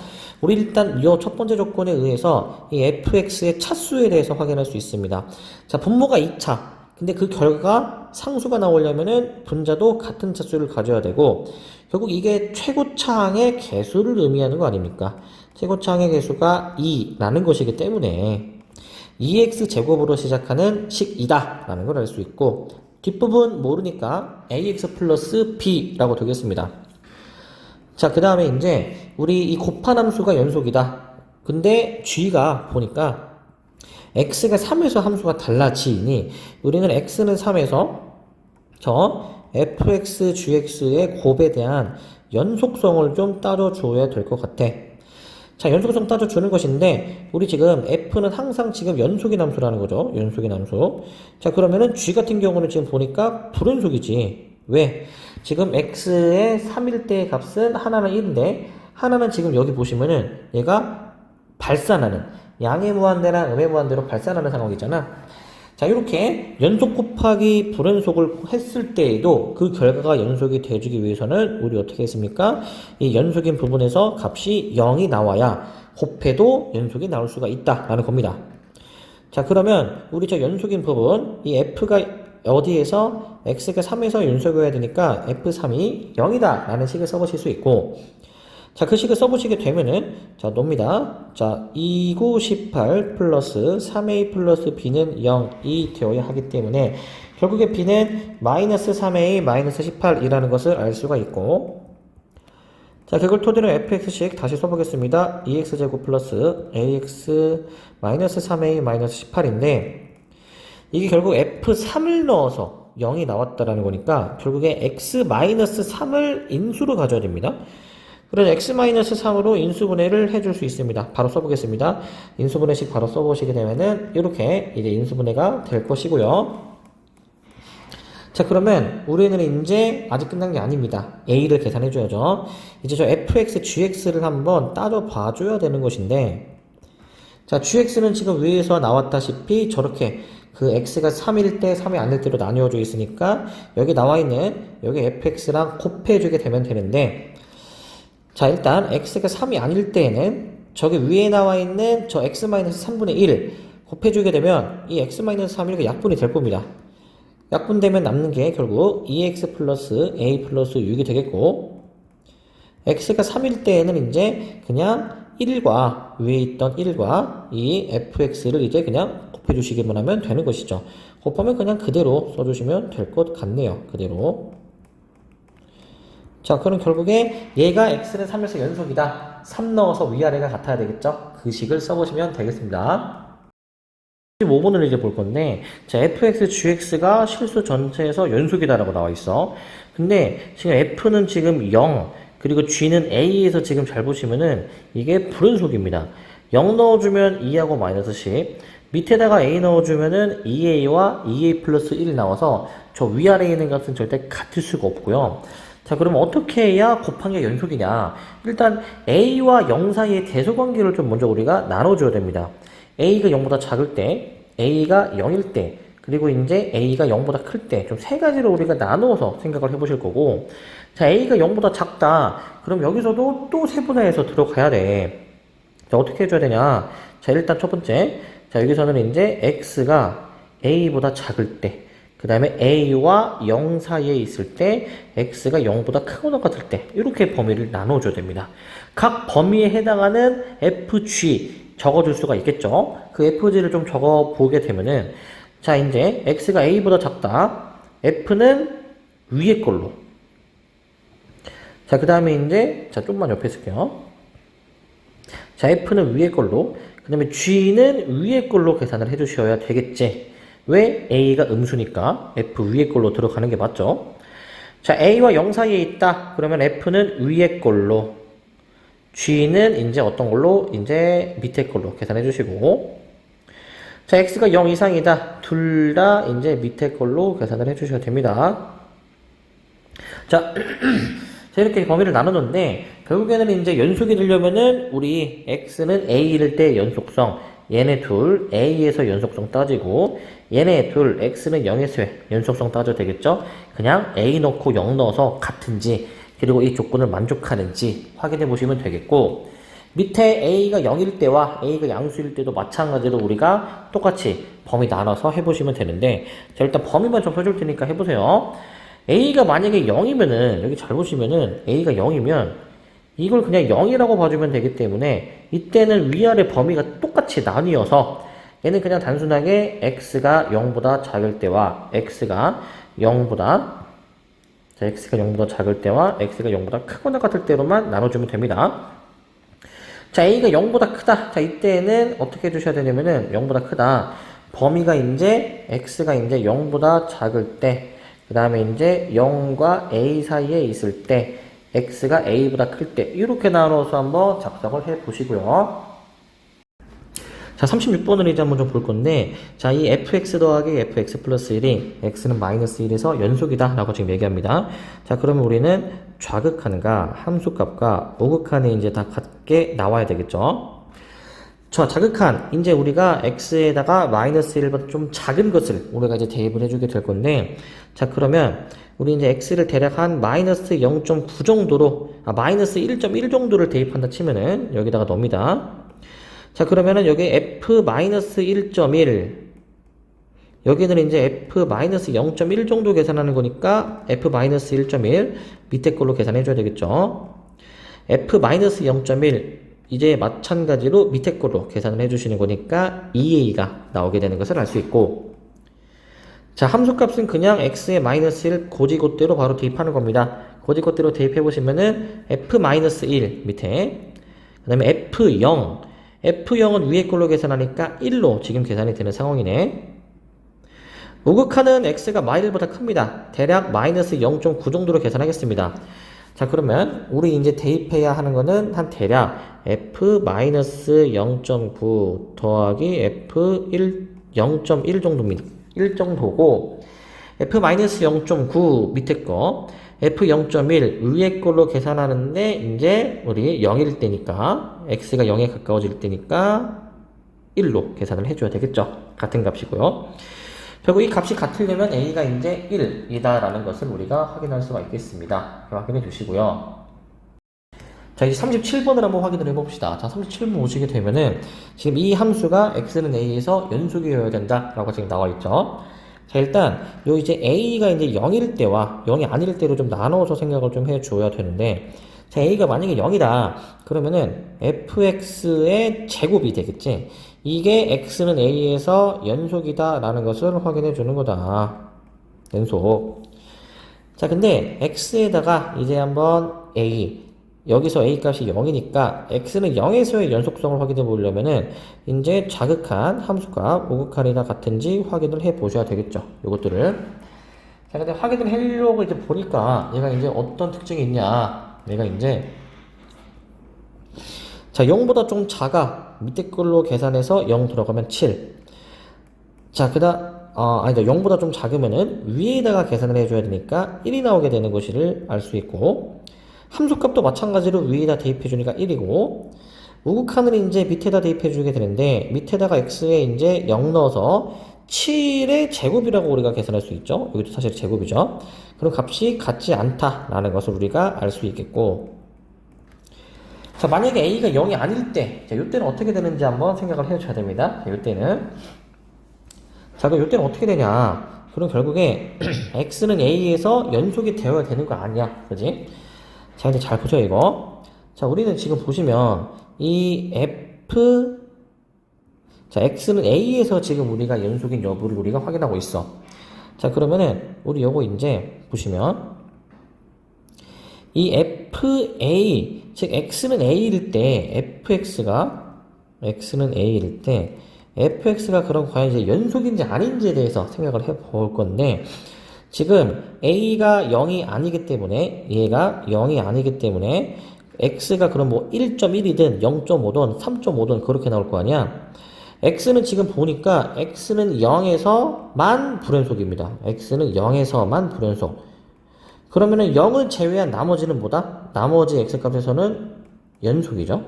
우리 일단 이 첫 번째 조건에 의해서 이 fx의 차수에 대해서 확인할 수 있습니다. 자, 분모가 2차. 근데 그 결과가 상수가 나오려면은 분자도 같은 차수를 가져야 되고 결국 이게 최고차항의 개수를 의미하는 거 아닙니까? 최고차항의 개수가 2라는 것이기 때문에 2x 제곱으로 시작하는 식2다 라는 걸 알 수 있고 뒷부분 모르니까 ax 플러스 b라고 되겠습니다. 자, 그 다음에 이제 우리 이 곱한 함수가 연속이다. 근데 g가 보니까 x가 3에서 함수가 달라지니 우리는 x는 3에서 저 fx, gx의 곱에 대한 연속성을 좀 따져줘야 될 것 같아. 자, 연속성 따져주는 것인데 우리 지금 f는 항상 지금 연속인 함수라는 거죠. 연속인 함수. 자, 그러면은 g 같은 경우는 지금 보니까 불연속이지. 왜? 지금 x의 3일 때의 값은 하나는 1인데 하나는 지금 여기 보시면은 얘가 발산하는, 양의 무한대랑 음의 무한대로 발산하는 상황이잖아. 자, 이렇게 연속 곱하기 불연속을 했을 때에도 그 결과가 연속이 돼주기 위해서는 우리 어떻게 했습니까? 이 연속인 부분에서 값이 0이 나와야 곱해도 연속이 나올 수가 있다라는 겁니다. 자, 그러면 우리 저 연속인 부분, 이 f가 어디에서 x가 3에서 연속이어야 되니까 f3이 0이다 라는 식을 써보실 수 있고, 자, 그 식을 써보시게 되면은, 자, 놉니다. 자, 29, 18 플러스 3a 플러스 b는 0이 되어야 하기 때문에, 결국에 b는 마이너스 3a 마이너스 18이라는 것을 알 수가 있고, 자, 그걸 토대로 fx식 다시 써보겠습니다. 2x제곱 플러스 ax 마이너스 3a 마이너스 18인데, 이게 결국 f3을 넣어서 0이 나왔다라는 거니까, 결국에 x 마이너스 3을 인수로 가져야 됩니다. 그래서 x-3으로 인수분해를 해줄 수 있습니다. 바로 써보겠습니다. 인수분해식 바로 써보시게 되면은 이렇게 이제 인수분해가 될 것이고요. 자, 그러면 우리는 이제 아직 끝난 게 아닙니다. a를 계산해줘야죠. 이제 저 fx, gx를 한번 따져 봐줘야 되는 것인데, 자, gx는 지금 위에서 나왔다시피 저렇게 그 x가 3일 때, 3이 아닐 때로 나뉘어져 있으니까 여기 나와 있는 여기 fx랑 곱해주게 되면 되는데, 자, 일단 x가 3이 아닐 때에는 저기 위에 나와 있는 저 x-3분의 1 곱해주게 되면 이 x-3이 이렇게 약분이 될 겁니다. 약분되면 남는 게 결국 2x 플러스 a 플러스 6이 되겠고, x가 3일 때에는 이제 그냥 1과 위에 있던 1과 이 fx를 이제 그냥 곱해주시기만 하면 되는 것이죠. 곱하면 그냥 그대로 써주시면 될 것 같네요. 그대로. 자, 그럼 결국에 얘가 x는 3에서 연속이다. 3 넣어서 위아래가 같아야 되겠죠? 그 식을 써보시면 되겠습니다. 15번을 이제 볼 건데, 자, fx, gx가 실수 전체에서 연속이다라고 나와 있어. 근데 지금 f는 지금 0, 그리고 g는 a에서 지금 잘 보시면은 이게 불연속입니다. 0 넣어주면 2하고 마이너스 10, 밑에다가 a 넣어주면은 2a와 2a 플러스 1이 나와서 저 위아래에 있는 값은 절대 같을 수가 없고요. 자, 그러면 어떻게 해야 곱한 게 연속이냐? 일단 a와 0 사이의 대소관계를 좀 먼저 우리가 나눠줘야 됩니다. a가 0보다 작을 때, a가 0일 때, 그리고 이제 a가 0보다 클 때, 좀 세 가지로 우리가 나누어서 생각을 해보실 거고, 자, a가 0보다 작다. 그럼 여기서도 또 세분화해서 들어가야 돼. 자, 어떻게 해줘야 되냐? 자, 일단 첫 번째, 자, 여기서는 이제 x가 a보다 작을 때, 그 다음에 a와 0 사이에 있을 때 x가 0보다 크거나 같을 때 이렇게 범위를 나눠줘야 됩니다. 각 범위에 해당하는 fg 적어줄 수가 있겠죠. 그 fg를 좀 적어보게 되면은, 자, 이제 x가 a보다 작다. f는 위에 걸로. 자, 그 다음에 이제, 자, 좀만 옆에 쓸게요. 자, f는 위에 걸로, 그 다음에 g는 위에 걸로 계산을 해주셔야 되겠지. 왜? a가 음수니까 f 위에 걸로 들어가는 게 맞죠. 자, a와 0 사이에 있다. 그러면 f는 위에 걸로, g는 이제 어떤 걸로? 이제 밑에 걸로 계산해 주시고, 자, x가 0 이상이다. 둘 다 이제 밑에 걸로 계산을 해 주셔야 됩니다. 자, 자, 이렇게 범위를 나눴는데, 결국에는 이제 연속이 되려면은 우리 x는 a일 때 연속성, 얘네 둘 a에서 연속성 따지고, 얘네 둘 x는 0에서 연속성 따져도 되겠죠? 그냥 a 넣고 0 넣어서 같은지, 그리고 이 조건을 만족하는지 확인해 보시면 되겠고, 밑에 a가 0일 때와 a가 양수일 때도 마찬가지로 우리가 똑같이 범위 나눠서 해보시면 되는데, 자, 일단 범위만 좀 써줄 테니까 해보세요. a가 만약에 0이면은, 여기 잘 보시면은 a가 0이면 이걸 그냥 0이라고 봐주면 되기 때문에 이때는 위아래 범위가 똑같이 나뉘어서 얘는 그냥 단순하게 x가 0보다 작을 때와 x가 0보다 작을 때와 x가 0보다 크거나 같을 때로만 나눠주면 됩니다. 자, a가 0보다 크다. 자, 이때는 어떻게 해주셔야 되냐면은 0보다 크다. 범위가 이제 x가 이제 0보다 작을 때, 그 다음에 이제 0과 a 사이에 있을 때, x가 a보다 클 때, 이렇게 나눠서 한번 작성을 해 보시고요. 자, 36번을 이제 한번 좀 볼 건데, 자, 이 fx 더하기 fx 플러스 1이 x는 마이너스 1에서 연속이다 라고 지금 얘기합니다. 자, 그러면 우리는 좌극한과 함수값과 우극한이 이제 다 같게 나와야 되겠죠. 자, 자극한, 이제 우리가 x에다가 마이너스 1보다 좀 작은 것을 우리가 이제 대입을 해주게 될 건데, 자, 그러면 우리 이제 x를 대략 한 마이너스 0.9 정도로, 마이너스 1.1 정도를 대입한다 치면은 여기다가 넣습니다. 자, 그러면은 여기 f-1.1, 여기는 이제 f-0.1 정도 계산하는 거니까 f-1.1 밑에 걸로 계산해 줘야 되겠죠. f-0.1 이제 마찬가지로 밑에 걸로 계산을 해 주시는 거니까 2a가 나오게 되는 것을 알 수 있고, 자, 함수값은 그냥 x의 마이너스 1 고지곳대로 바로 대입하는 겁니다. 고지곳대로 대입해 보시면은 f-1 밑에, 그 다음에 f0, f0은 위에 걸로 계산하니까 1로 지금 계산이 되는 상황이네. 우극한은 x가 마이너스보다 큽니다. 대략 마이너스 0.9 정도로 계산하겠습니다. 자, 그러면 우리 이제 대입해야 하는 거는 한 대략 f-0.9 더하기 f1 0.1 정도입니다. 1 정도고, f-0.9 밑에 거, f0.1 위에 걸로 계산하는데 이제 우리 0일 때니까, x가 0에 가까워질 때니까 1로 계산을 해줘야 되겠죠. 같은 값이고요. 결국 이 값이 같으려면 a가 이제 1이다 라는 것을 우리가 확인할 수가 있겠습니다. 확인해 주시고요. 자, 이제 37번을 한번 확인을 해봅시다. 자, 37번 오시게 되면은 지금 이 함수가 x는 a에서 연속이어야 된다 라고 지금 나와 있죠. 자, 일단 요 이제 a가 이제 0일 때와 0이 아닐 때로 좀 나눠서 생각을 좀 해줘야 되는데, 자, a가 만약에 0이다 그러면은 fx의 제곱이 되겠지. 이게 x는 a에서 연속이다 라는 것을 확인해 주는 거다. 연속. 자, 근데 x에다가 이제 한번 a, 여기서 a 값이 0이니까 x는 0에서의 연속성을 확인해 보려면은 이제 자극한 함수값 우극한이나 같은지 확인을 해 보셔야 되겠죠. 요것들을. 자, 근데 확인을 하려고 이제 보니까 얘가 이제 어떤 특징이 있냐. 얘가 이제, 자, 0보다 좀 작아. 밑에 걸로 계산해서 0 들어가면 7. 자, 아니다. 0보다 좀 작으면은 위에다가 계산을 해줘야 되니까 1이 나오게 되는 것을 알 수 있고, 함수값도 마찬가지로 위에다 대입해주니까 1이고, 우극한을 이제 밑에다 대입해주게 되는데, 밑에다가 x에 이제 0 넣어서 7의 제곱이라고 우리가 계산할 수 있죠. 여기도 사실 제곱이죠. 그럼 값이 같지 않다라는 것을 우리가 알 수 있겠고, 자, 만약에 a가 0이 아닐 때, 자, 이때는 어떻게 되는지 한번 생각을 해줘야 됩니다. 자, 이때는. 자, 그럼 이때는 어떻게 되냐. 그럼 결국에 x는 a에서 연속이 되어야 되는 거 아니야. 그지? 자, 이제 잘 보죠, 이거. 자, 우리는 지금 보시면, 이 자, x는 a에서 지금 우리가 연속인 여부를 우리가 확인하고 있어. 자, 그러면은, 우리 요거 이제 보시면, 이 fa, 즉, x는 a일 때, x는 a일 때, fx가 그럼 과연 이제 연속인지 아닌지에 대해서 생각을 해 볼 건데, 지금 a가 0이 아니기 때문에, 얘가 0이 아니기 때문에 x가 그럼 뭐 1.1이든 0.5든 3.5든 그렇게 나올 거 아니야. x는 지금 보니까 x는 0에서만 불연속입니다. x는 0에서만 불연속. 그러면은 0을 제외한 나머지는 뭐다? 나머지 x값에서는 연속이죠.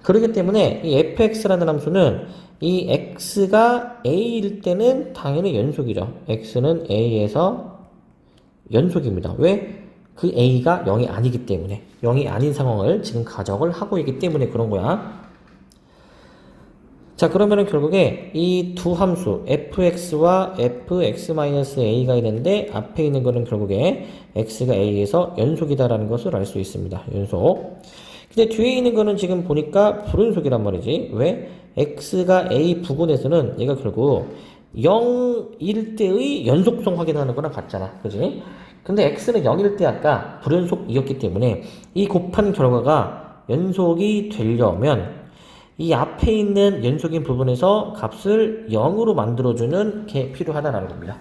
그렇기 때문에 이 fx라는 함수는 이 x가 a일 때는 당연히 연속이죠. x는 a에서 연속입니다. 왜? 그 a가 0이 아니기 때문에. 0이 아닌 상황을 지금 가정을 하고 있기 때문에 그런 거야. 자, 그러면은 결국에 이 두 함수 fx와 fx-a가 있는데 앞에 있는 거는 결국에 x가 a에서 연속이다라는 것을 알 수 있습니다. 연속. 근데 뒤에 있는 거는 지금 보니까 불연속이란 말이지. 왜? x가 a 부분에서는 얘가 결국 0일 때의 연속성 확인하는 거랑 같잖아. 그지? 근데 x는 0일 때 아까 불연속이었기 때문에 이 곱한 결과가 연속이 되려면 이 앞에 있는 연속인 부분에서 값을 0으로 만들어주는 게 필요하다는 겁니다.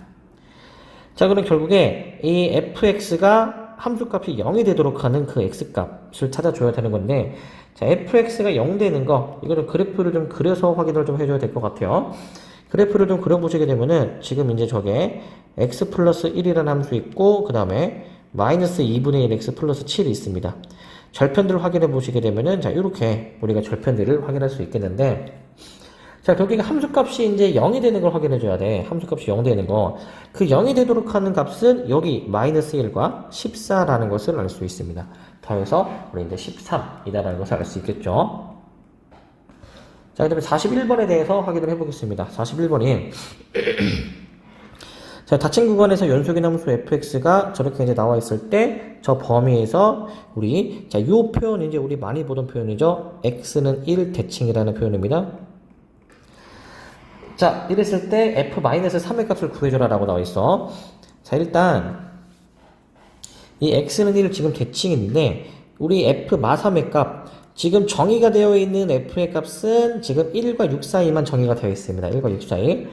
자, 그럼 결국에 이 fx가 함수값이 0이 되도록 하는 그 x값을 찾아줘야 되는 건데, 자, fx가 0 되는 거, 이거를 그래프를 좀 그려서 확인을 좀 해줘야 될 것 같아요. 그래프를 좀 그려보시게 되면은, 지금 이제 저게 x 플러스 1이라는 함수 있고, 그 다음에 마이너스 2분의 1 x 플러스 7이 있습니다. 절편들을 확인해 보시게 되면은, 자, 이렇게 우리가 절편들을 확인할 수 있겠는데, 자, 결국에 함수값이 이제 0이 되는 걸 확인해 줘야 돼. 함수값이 0 되는 거. 그 0이 되도록 하는 값은 여기 마이너스 1과 14라는 것을 알 수 있습니다. 더해서 우리 이제 13이다라는 것을 알 수 있겠죠. 자, 그 다음에 41번에 대해서 확인을 해보겠습니다. 41번이 자, 닫힌 구간에서 연속인 함수 fx가 저렇게 이제 나와 있을 때 저 범위에서 우리 자, 요 표현 이제 우리 많이 보던 표현이죠. x는 1 대칭이라는 표현입니다. 자, 이랬을 때 f-3의 값을 구해줘라 라고 나와 있어. 자, 일단 이 x는 1 지금 대칭인데 우리 f-3의 값 지금 정의가 되어 있는 f의 값은 지금 1과 6 사이만 정의가 되어 있습니다. 1과 6 사이.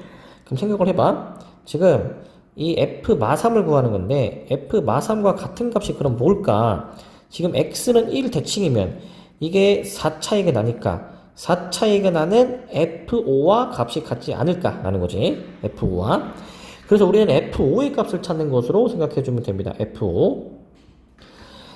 그럼 생각을 해봐. 지금 이 f-3을 구하는 건데 f-3과 같은 값이 그럼 뭘까? 지금 x는 1 대칭이면 이게 4 차이가 나니까 4 차이가 나는 f5와 값이 같지 않을까라는 거지. f5와. 그래서 우리는 f5의 값을 찾는 것으로 생각해주면 됩니다. f5.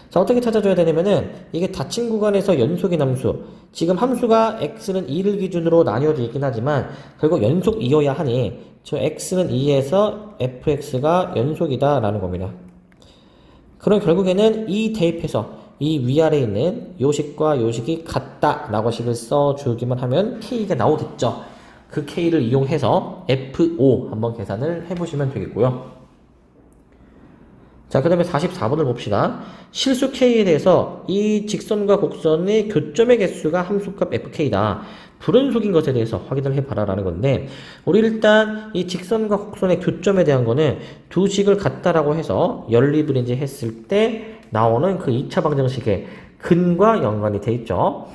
자, 어떻게 찾아줘야 되냐면은 이게 닫힌 구간에서 연속인 함수. 지금 함수가 x는 2를 기준으로 나뉘어져 있긴 하지만 결국 연속 2여야 하니 저 x는 2에서 fx가 연속이다 라는 겁니다. 그럼 결국에는 이 대입해서 이 위아래에 있는 요식과 요식이 같다 라고 식을 써주기만 하면 k가 나오겠죠. 그 k를 이용해서 f5 한번 계산을 해보시면 되겠고요. 자, 그 다음에 44번을 봅시다. 실수 k에 대해서 이 직선과 곡선의 교점의 개수가 함수값 fk다. 불연속인 것에 대해서 확인을 해봐라 라는 건데 우리 일단 이 직선과 곡선의 교점에 대한 거는 두 식을 같다라고 해서 연립을 이제 했을 때 나오는 그 2차 방정식의 근과 연관이 돼 있죠.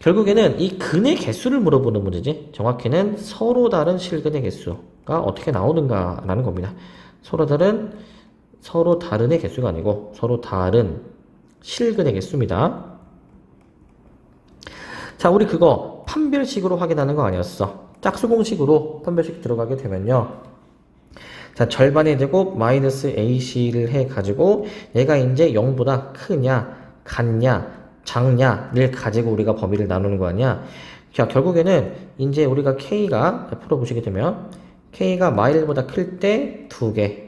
결국에는 이 근의 개수를 물어보는 문제지. 정확히는 서로 다른 실근의 개수가 어떻게 나오는가 라는 겁니다. 서로 다른의 개수가 아니고 서로 다른 실근의 개수입니다. 자, 우리 그거 판별식으로 확인하는 거 아니었어. 짝수공식으로 판별식 들어가게 되면요. 자, 절반의 제곱 마이너스 ac를 해가지고 얘가 이제 0보다 크냐, 같냐, 작냐를 가지고 우리가 범위를 나누는 거 아니야. 자, 결국에는 이제 우리가 k가 풀어보시게 되면 k가 마일보다 클 때 2개,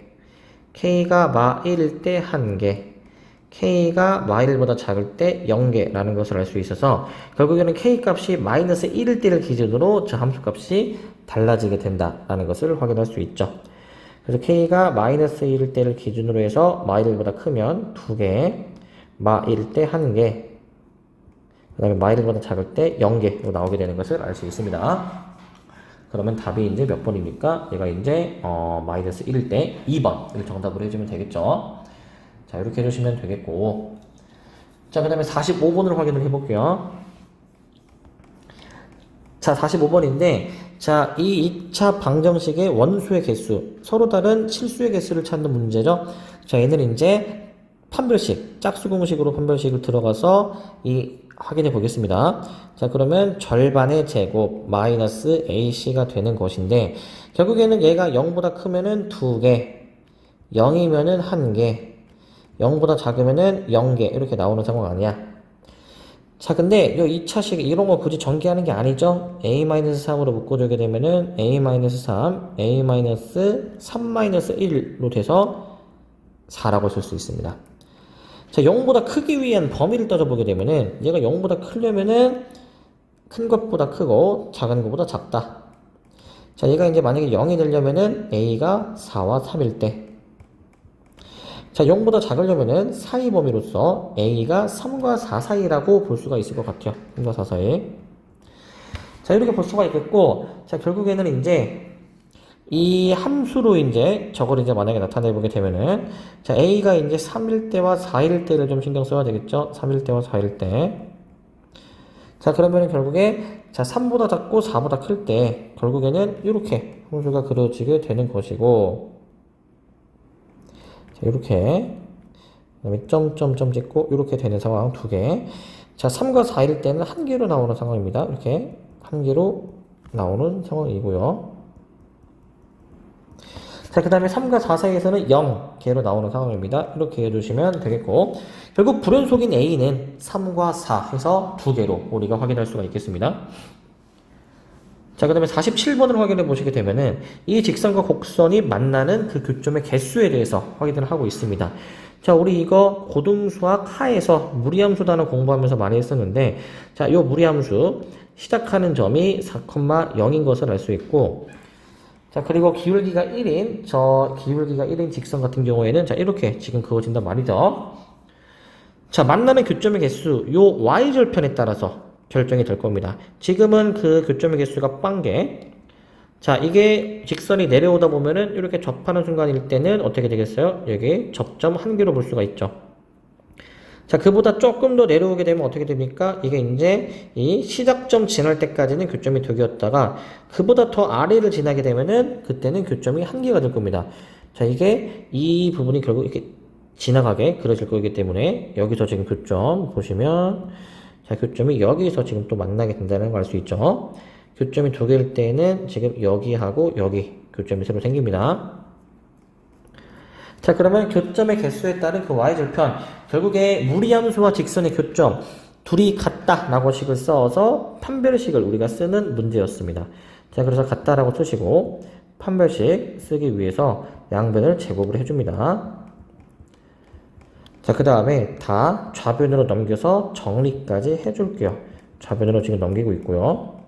k가 마일일 때 1개, k가 마일보다 작을 때 0개라는 것을 알 수 있어서 결국에는 k 값이 마이너스 1일 때를 기준으로 저 함수 값이 달라지게 된다라는 것을 확인할 수 있죠. 그래서 k가 마이너스 1일 때를 기준으로 해서 마일보다 크면 2개, 마일 때 1개, 그 다음에 마일보다 작을 때 0개로 나오게 되는 것을 알 수 있습니다. 그러면 답이 이제 몇 번입니까? 얘가 이제 마이너스 1일 때 2번을 정답으로 해주면 되겠죠. 자, 이렇게 해주시면 되겠고, 자, 그 다음에 45번을 확인을 해볼게요. 자, 45번인데 자, 이 2차 방정식의 원수의 개수, 서로 다른 실수의 개수를 찾는 문제죠. 자, 얘는 이제 판별식, 짝수공식으로 판별식을 들어가서 확인해 보겠습니다. 자, 그러면 절반의 제곱 마이너스 ac가 되는 것인데 결국에는 얘가 0보다 크면은 2개, 0이면은 1개, 0보다 작으면은 0개 이렇게 나오는 상황 아니야. 자, 근데 이 2차식 이런 거 굳이 전개하는 게 아니죠. a-3으로 묶어주게 되면은 a-3, a-3-1로 돼서 4라고 쓸 수 있습니다. 자, 0보다 크기 위한 범위를 따져보게 되면은 얘가 0보다 크려면은 큰 것보다 크고 작은 것보다 작다. 자, 얘가 이제 만약에 0이 되려면은 a가 4와 3일 때, 자, 0보다 작으려면은 사이 범위로서 a가 3과 4 사이라고 볼 수가 있을 것 같아요. 3과 4 사이. 자, 이렇게 볼 수가 있겠고, 자, 결국에는 이제 이 함수로 이제 저걸 이제 만약에 나타내보게 되면은, 자, a가 이제 3일 때와 4일 때를 좀 신경 써야 되겠죠. 3일 때와 4일 때. 자, 그러면은 결국에 자, 3보다 작고 4보다 클 때 결국에는 이렇게 함수가 그려지게 되는 것이고, 자, 이렇게 그다음에 점점점 찍고 이렇게 되는 상황 두 개. 자, 3과 4일 때는 한 개로 나오는 상황입니다. 이렇게 한 개로 나오는 상황이고요. 자, 그 다음에 3과 4 사이에서는 0개로 나오는 상황입니다. 이렇게 해주시면 되겠고, 결국 불연속인 A는 3과 4 해서 두 개로 우리가 확인할 수가 있겠습니다. 자, 그 다음에 47번을 확인해 보시게 되면은 이 직선과 곡선이 만나는 그 교점의 개수에 대해서 확인을 하고 있습니다. 자, 우리 이거 고등수학 하에서 무리함수 단어 공부하면서 많이 했었는데, 자, 요 무리함수 시작하는 점이 4,0인 것을 알 수 있고, 자, 그리고 기울기가 1인 기울기가 1인 직선 같은 경우에는 자, 이렇게 지금 그어진단 말이죠. 자, 만나는 교점의 개수 요 y절편에 따라서 결정이 될 겁니다. 지금은 그 교점의 개수가 0개. 자, 이게 직선이 내려오다 보면은 이렇게 접하는 순간일 때는 어떻게 되겠어요? 여기 접점 1개로 볼 수가 있죠. 자, 그보다 조금 더 내려오게 되면 어떻게 됩니까? 이게 이제 이 시작점 지날 때까지는 교점이 2개였다가 그보다 더 아래를 지나게 되면은 그때는 교점이 1개가 될 겁니다. 자, 이게 이 부분이 결국 이렇게 지나가게 그려질 거기 때문에 여기서 지금 교점 보시면 자, 교점이 여기서 지금 또 만나게 된다는 걸 알 수 있죠. 교점이 2개일 때는 지금 여기하고 여기 교점이 새로 생깁니다. 자, 그러면 교점의 개수에 따른 그 y절편, 결국에 무리함수와 직선의 교점 둘이 같다라고 식을 써서 판별식을 우리가 쓰는 문제였습니다. 자, 그래서 같다라고 쓰시고 판별식 쓰기 위해서 양변을 제곱을 해줍니다. 자, 그 다음에 다 좌변으로 넘겨서 정리까지 해줄게요. 좌변으로 지금 넘기고 있고요.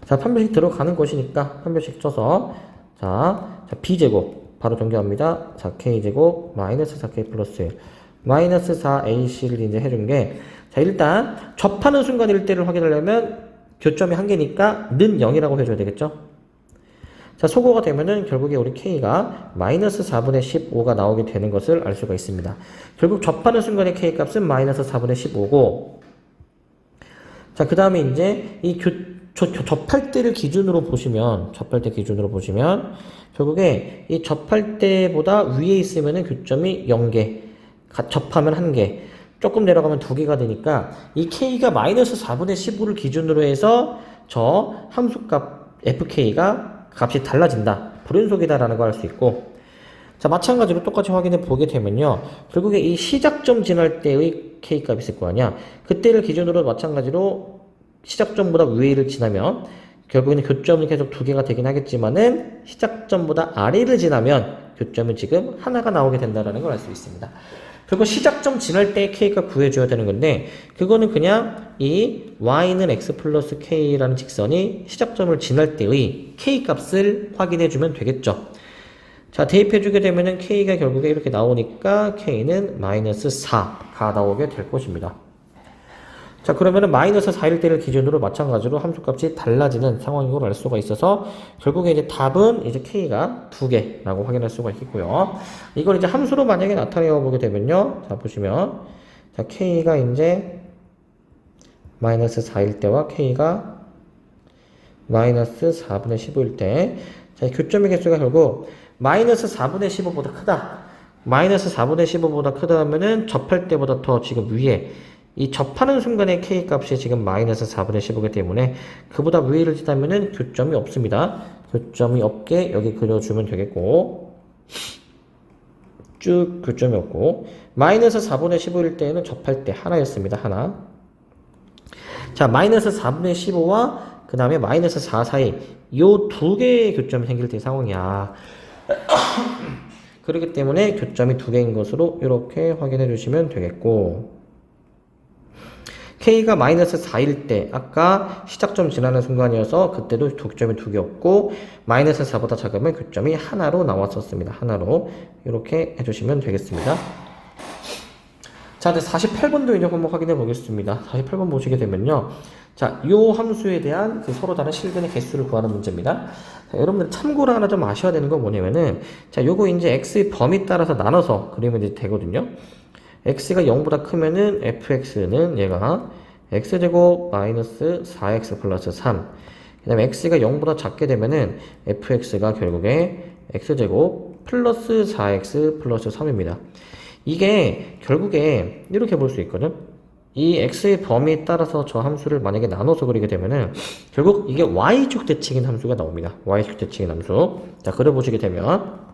자, 판별식 들어가는 것이니까 판별식 쳐서 자 b제곱 바로 정리합니다. 4k제곱 마이너스 4k 플러스 1 마이너스 4ac를 이제 해준 게 자, 일단 접하는 순간 일대를 확인하려면 교점이 1개니까 는 0이라고 해줘야 되겠죠. 자, 소거가 되면은 결국에 우리 k가 마이너스 4분의 15가 나오게 되는 것을 알 수가 있습니다. 결국 접하는 순간의 k 값은 마이너스 4분의 15고 자, 그 다음에 이제 이 접할 때를 기준으로 보시면 결국에 이 접할 때보다 위에 있으면은 교점이 0개, 접하면 1개, 조금 내려가면 2개가 되니까 이 k가 마이너스 4분의 15를 기준으로 해서 저 함수값 fk가 값이 달라진다. 불연속이다라는 걸 알 수 있고 자, 마찬가지로 똑같이 확인해 보게 되면요. 결국에 이 시작점 지날 때의 k값이 있을 거 아니야. 그때를 기준으로 마찬가지로 시작점보다 위를 지나면 결국에는 교점이 계속 2개가 되긴 하겠지만은 시작점보다 아래를 지나면 교점은 지금 하나가 나오게 된다는 걸 알 수 있습니다. 그리고 시작점 지날 때 k값 구해줘야 되는 건데 그거는 그냥 이 y는 x 플러스 k라는 직선이 시작점을 지날 때의 k값을 확인해주면 되겠죠. 자, 대입해주게 되면은 k가 결국에 이렇게 나오니까 k는 마이너스 4가 나오게 될 것입니다. 자, 그러면은 마이너스 4일 때를 기준으로 마찬가지로 함수값이 달라지는 상황인 걸 알 수가 있어서 결국에 이제 답은 이제 k가 2개라고 확인할 수가 있겠고요. 이걸 이제 함수로 만약에 나타내어 보게 되면요. 자, 보시면 자, k가 이제 마이너스 4일 때와 k가 마이너스 4분의 15일 때 자, 교점의 개수가 결국 마이너스 4분의 15보다 크다. 마이너스 4분의 15보다 크다 하면은 접할 때보다 더 지금 위에 이 접하는 순간의 k값이 지금 마이너스 4분의 15이기 때문에 그보다 위를 지나면은 교점이 없습니다. 교점이 없게 여기 그려주면 되겠고 쭉 교점이 없고 마이너스 4분의 15일 때는 접할 때 하나였습니다. 하나. 자, 마이너스 4분의 15와 그 다음에 마이너스 4 사이 요 2개의 교점이 생길 때 상황이야. 그렇기 때문에 교점이 2개인 것으로 이렇게 확인해 주시면 되겠고 k가 마이너스 4일 때 아까 시작점 지나는 순간이어서 그때도 교점이 2개였고 마이너스 4보다 작으면 교점이 하나로 나왔었습니다. 하나로 이렇게 해주시면 되겠습니다. 자, 이제 48번도 이제 한번 확인해 보겠습니다. 48번 보시게 되면요. 자, 요 함수에 대한 그 서로 다른 실근의 개수를 구하는 문제입니다. 자, 여러분들 참고로 하나 좀 아셔야 되는 건 뭐냐면은 자, 요거 이제 x의 범위 따라서 나눠서 그리면 이제 되거든요. x가 0보다 크면은 fx는 얘가 x제곱 마이너스 4x 플러스 3. 그 다음에 x가 0보다 작게 되면은 fx가 결국에 x제곱 플러스 4x 플러스 3입니다. 이게 결국에 이렇게 볼 수 있거든. 이 x의 범위에 따라서 저 함수를 만약에 나눠서 그리게 되면은 결국 이게 y축 대칭인 함수가 나옵니다. y축 대칭인 함수. 자, 그려보시게 되면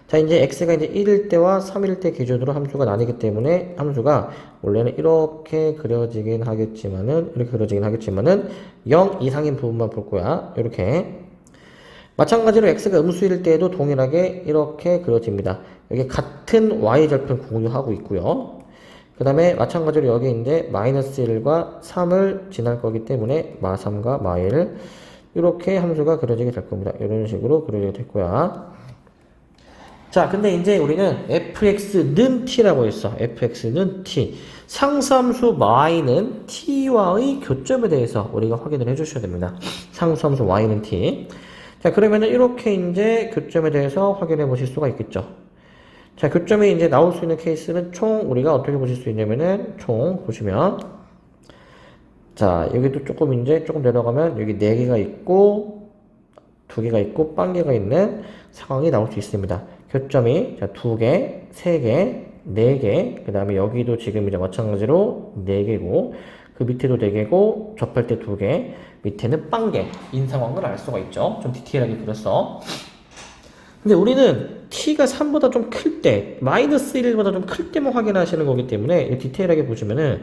자, 이제 x가 이제 1일 때와 3일 때 기준으로 함수가 나뉘기 때문에 함수가 원래는 이렇게 그려지긴 하겠지만은 0 이상인 부분만 볼 거야. 이렇게. 마찬가지로 x가 음수일 때에도 동일하게 이렇게 그려집니다. 여기 같은 y절편 공유하고 있고요. 그 다음에 마찬가지로 여기 이제 마이너스 1과 3을 지날 거기 때문에 마3과 마1 이렇게 함수가 그려지게 될 겁니다. 이런 식으로 그려지게 될 거야. 자, 근데 이제 우리는 fx는 t라고 했어. fx는 t. 상수함수 y는 t와의 교점에 대해서 우리가 확인을 해주셔야 됩니다. 상수함수 y는 t. 자, 그러면은 이렇게 이제 교점에 대해서 확인해 보실 수가 있겠죠. 자, 교점이 이제 나올 수 있는 케이스는 총 우리가 어떻게 보실 수 있냐면은 총 보시면 자, 여기도 조금 내려가면 여기 4개가 있고 2개가 있고 빵개가 있는 상황이 나올 수 있습니다. 교점이 자, 2개, 3개, 4개, 그 다음에 여기도 지금 이제 마찬가지로 4개고 그 밑에도 4개고 접할 때 2개, 밑에는 빵개인 상황을 알 수가 있죠. 좀 디테일하게 그렸어. 근데 우리는 t가 3보다 좀 클 때, 마이너스 1보다 좀 클 때만 확인하시는 거기 때문에 디테일하게 보시면은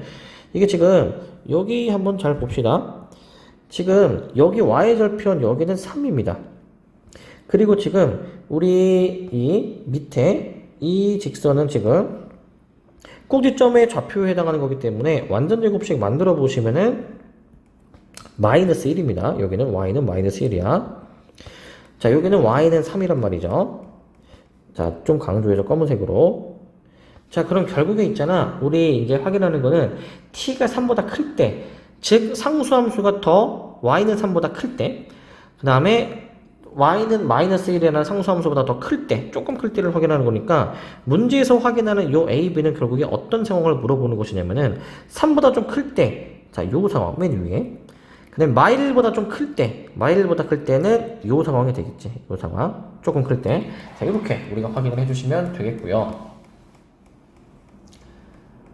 이게 지금 여기 한번 잘 봅시다. 지금 여기 y절편 여기는 3입니다. 그리고 지금 우리 이 밑에 이 직선은 지금 꼭지점의 좌표에 해당하는 거기 때문에 완전 제곱식 만들어 보시면은 마이너스 1입니다. 여기는 y는 마이너스 1이야. 자, 여기는 y는 3이란 말이죠. 자, 좀 강조해서 검은색으로. 자, 그럼 결국에 있잖아. 우리 이제 확인하는 거는 t가 3보다 클 때, 즉 상수함수가 더 y는 3보다 클 때, 그 다음에 y는 마이너스 1이라는 상수함수보다 더 클 때, 조금 클 때를 확인하는 거니까 문제에서 확인하는 요 a, b는 결국에 어떤 상황을 물어보는 것이냐면은 3보다 좀 클 때, 자, 요 상황 맨 위에. 근데 마일보다 좀 클 때, 마일보다 클 때는 요 상황이 되겠지. 요 상황. 조금 클 때. 자, 이렇게 우리가 확인을 해주시면 되겠고요.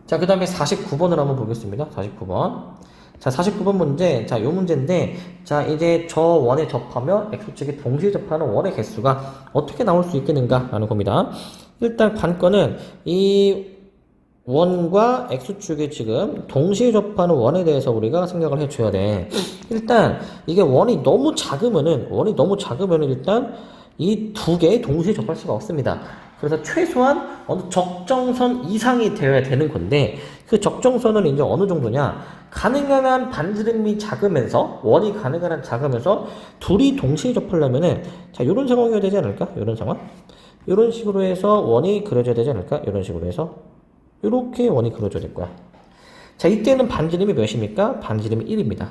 자, 그 다음에 49번을 한번 보겠습니다. 49번. 자, 49번 문제. 자, 요 문제인데, 자, 이제 저 원에 접하며 x축에 동시에 접하는 원의 개수가 어떻게 나올 수 있겠는가? 라는 겁니다. 일단 관건은 이 원과 x축에 지금 동시에 접하는 원에 대해서 우리가 생각을 해줘야 돼. 일단 이게 원이 너무 작으면은 일단 이 두 개 동시에 접할 수가 없습니다. 그래서 최소한 어느 적정선 이상이 되어야 되는 건데 그 적정선은 이제 어느 정도냐? 가능한 한 반지름이 작으면서 원이 가능한 한 작으면서 둘이 동시에 접하려면은 자, 요런 상황이어야 되지 않을까? 요런 상황. 요런 식으로 해서 원이 그려져야 되지 않을까? 요런 식으로 해서 이렇게 원이 그려져야 될 거야. 자, 이때는 반지름이 몇입니까? 반지름이 1입니다.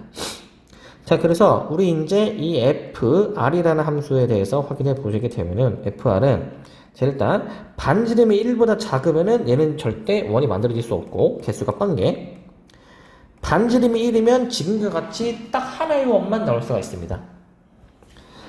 자, 그래서 우리 이제 이 fr이라는 함수에 대해서 확인해 보시게 되면은 fr은 자, 일단 반지름이 1보다 작으면은 얘는 절대 원이 만들어질 수 없고 개수가 빵개. 반지름이 1이면 지금과 같이 딱 하나의 원만 나올 수가 있습니다.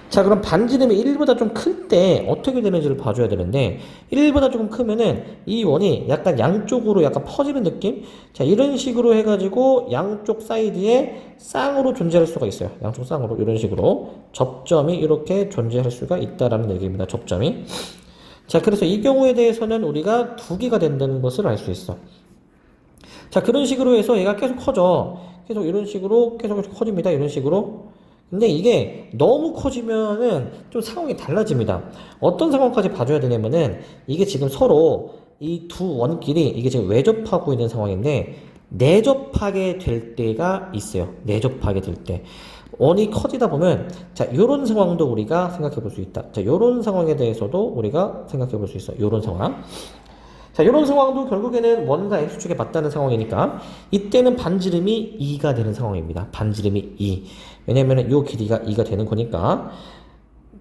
자, 그럼 반지름이 1보다 좀 클 때 어떻게 되는지를 봐줘야 되는데 1보다 조금 크면은 이 원이 약간 양쪽으로 약간 퍼지는 느낌? 자, 이런 식으로 해가지고 양쪽 사이드에 쌍으로 존재할 수가 있어요. 양쪽 쌍으로 이런 식으로 접점이 이렇게 존재할 수가 있다라는 얘기입니다. 접점이. 자, 그래서 이 경우에 대해서는 우리가 두 개가 된다는 것을 알 수 있어. 자, 그런 식으로 해서 얘가 계속 커져. 계속 이런 식으로 계속 커집니다. 이런 식으로. 근데 이게 너무 커지면은 좀 상황이 달라집니다. 어떤 상황까지 봐줘야 되냐면은 이게 지금 서로 이 두 원끼리 이게 지금 외접하고 있는 상황인데 내접하게 될 때가 있어요. 내접하게 될 때. 원이 커지다 보면 자, 요런 상황도 우리가 생각해 볼 수 있다. 자, 요런 상황에 대해서도 우리가 생각해 볼 수 있어요. 요런 상황. 자, 요런 상황도 결국에는 원과 x축에 맞다는 상황이니까 이때는 반지름이 2가 되는 상황입니다. 반지름이 2. 왜냐면은 요 길이가 2가 되는 거니까.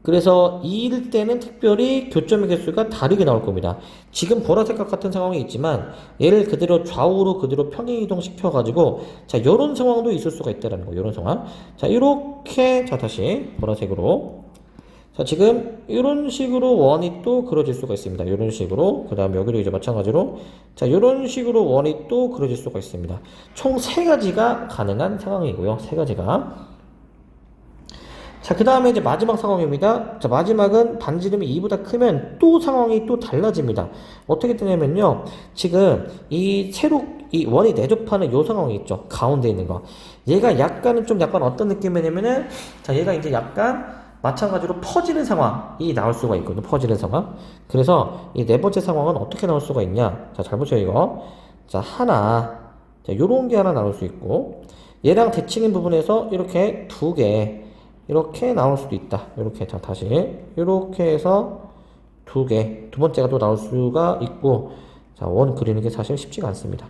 그래서 2일 때는 특별히 교점의 개수가 다르게 나올 겁니다. 지금 보라색과 같은 상황이 있지만 얘를 그대로 좌우로 그대로 평행 이동시켜가지고 자, 요런 상황도 있을 수가 있다는 거예요. 요런 상황. 자, 이렇게 자, 다시 보라색으로 자, 지금 이런 식으로 원이 또 그려질 수가 있습니다. 이런 식으로. 그 다음에 여기도 이제 마찬가지로 자, 이런 식으로 원이 또 그려질 수가 있습니다. 총 3가지가 가능한 상황이고요. 3가지가. 자, 그 다음에 이제 마지막 상황입니다. 자, 마지막은 반지름이 2보다 크면 또 상황이 또 달라집니다. 어떻게 되냐면요. 지금 이 원이 내접하는 요 상황이 있죠. 가운데 있는 거. 얘가 약간 어떤 느낌이냐면은, 자, 얘가 이제 약간 마찬가지로 퍼지는 상황이 나올 수가 있거든요. 퍼지는 상황. 그래서 이 4번째 상황은 어떻게 나올 수가 있냐. 자, 잘 보세요, 이거. 자, 하나. 자, 요런 게 하나 나올 수 있고, 얘랑 대칭인 부분에서 이렇게 2개. 이렇게 나올 수도 있다. 이렇게. 자, 다시. 이렇게 해서 2개. 두 번째가 또 나올 수가 있고, 자, 원 그리는 게 사실 쉽지가 않습니다.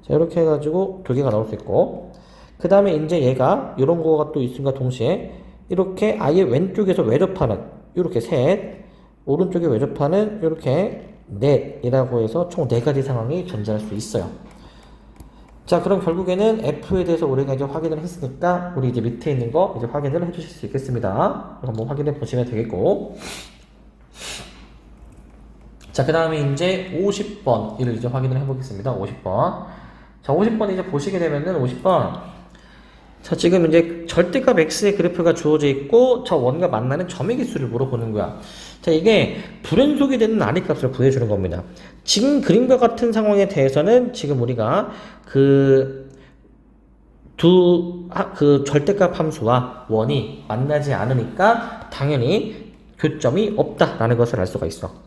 자, 이렇게 해가지고 2개가 나올 수 있고, 그 다음에 이제 얘가 이런 거가 또 있음과 동시에 이렇게 아예 왼쪽에서 외접하는 이렇게 셋, 오른쪽에 외접하는 이렇게 넷이라고 해서 총 4가지 상황이 존재할 수 있어요. 자, 그럼 결국에는 F에 대해서 우리가 이제 확인을 했으니까 우리 이제 밑에 있는 거 이제 확인을 해 주실 수 있겠습니다. 한번 확인해 보시면 되겠고, 자, 그 다음에 이제 50번 이를 이제 확인을 해 보겠습니다. 50번. 자, 50번 이제 보시게 되면은 50번. 자, 지금 이제 절대값 x의 그래프가 주어져 있고 저 원과 만나는 점의 개수를 물어보는 거야. 자, 이게 불연속이 되는 R값을 구해주는 겁니다. 지금 그림과 같은 상황에 대해서는 지금 우리가 그 절대값 함수와 원이 만나지 않으니까 당연히 교점이 없다라는 것을 알 수가 있어.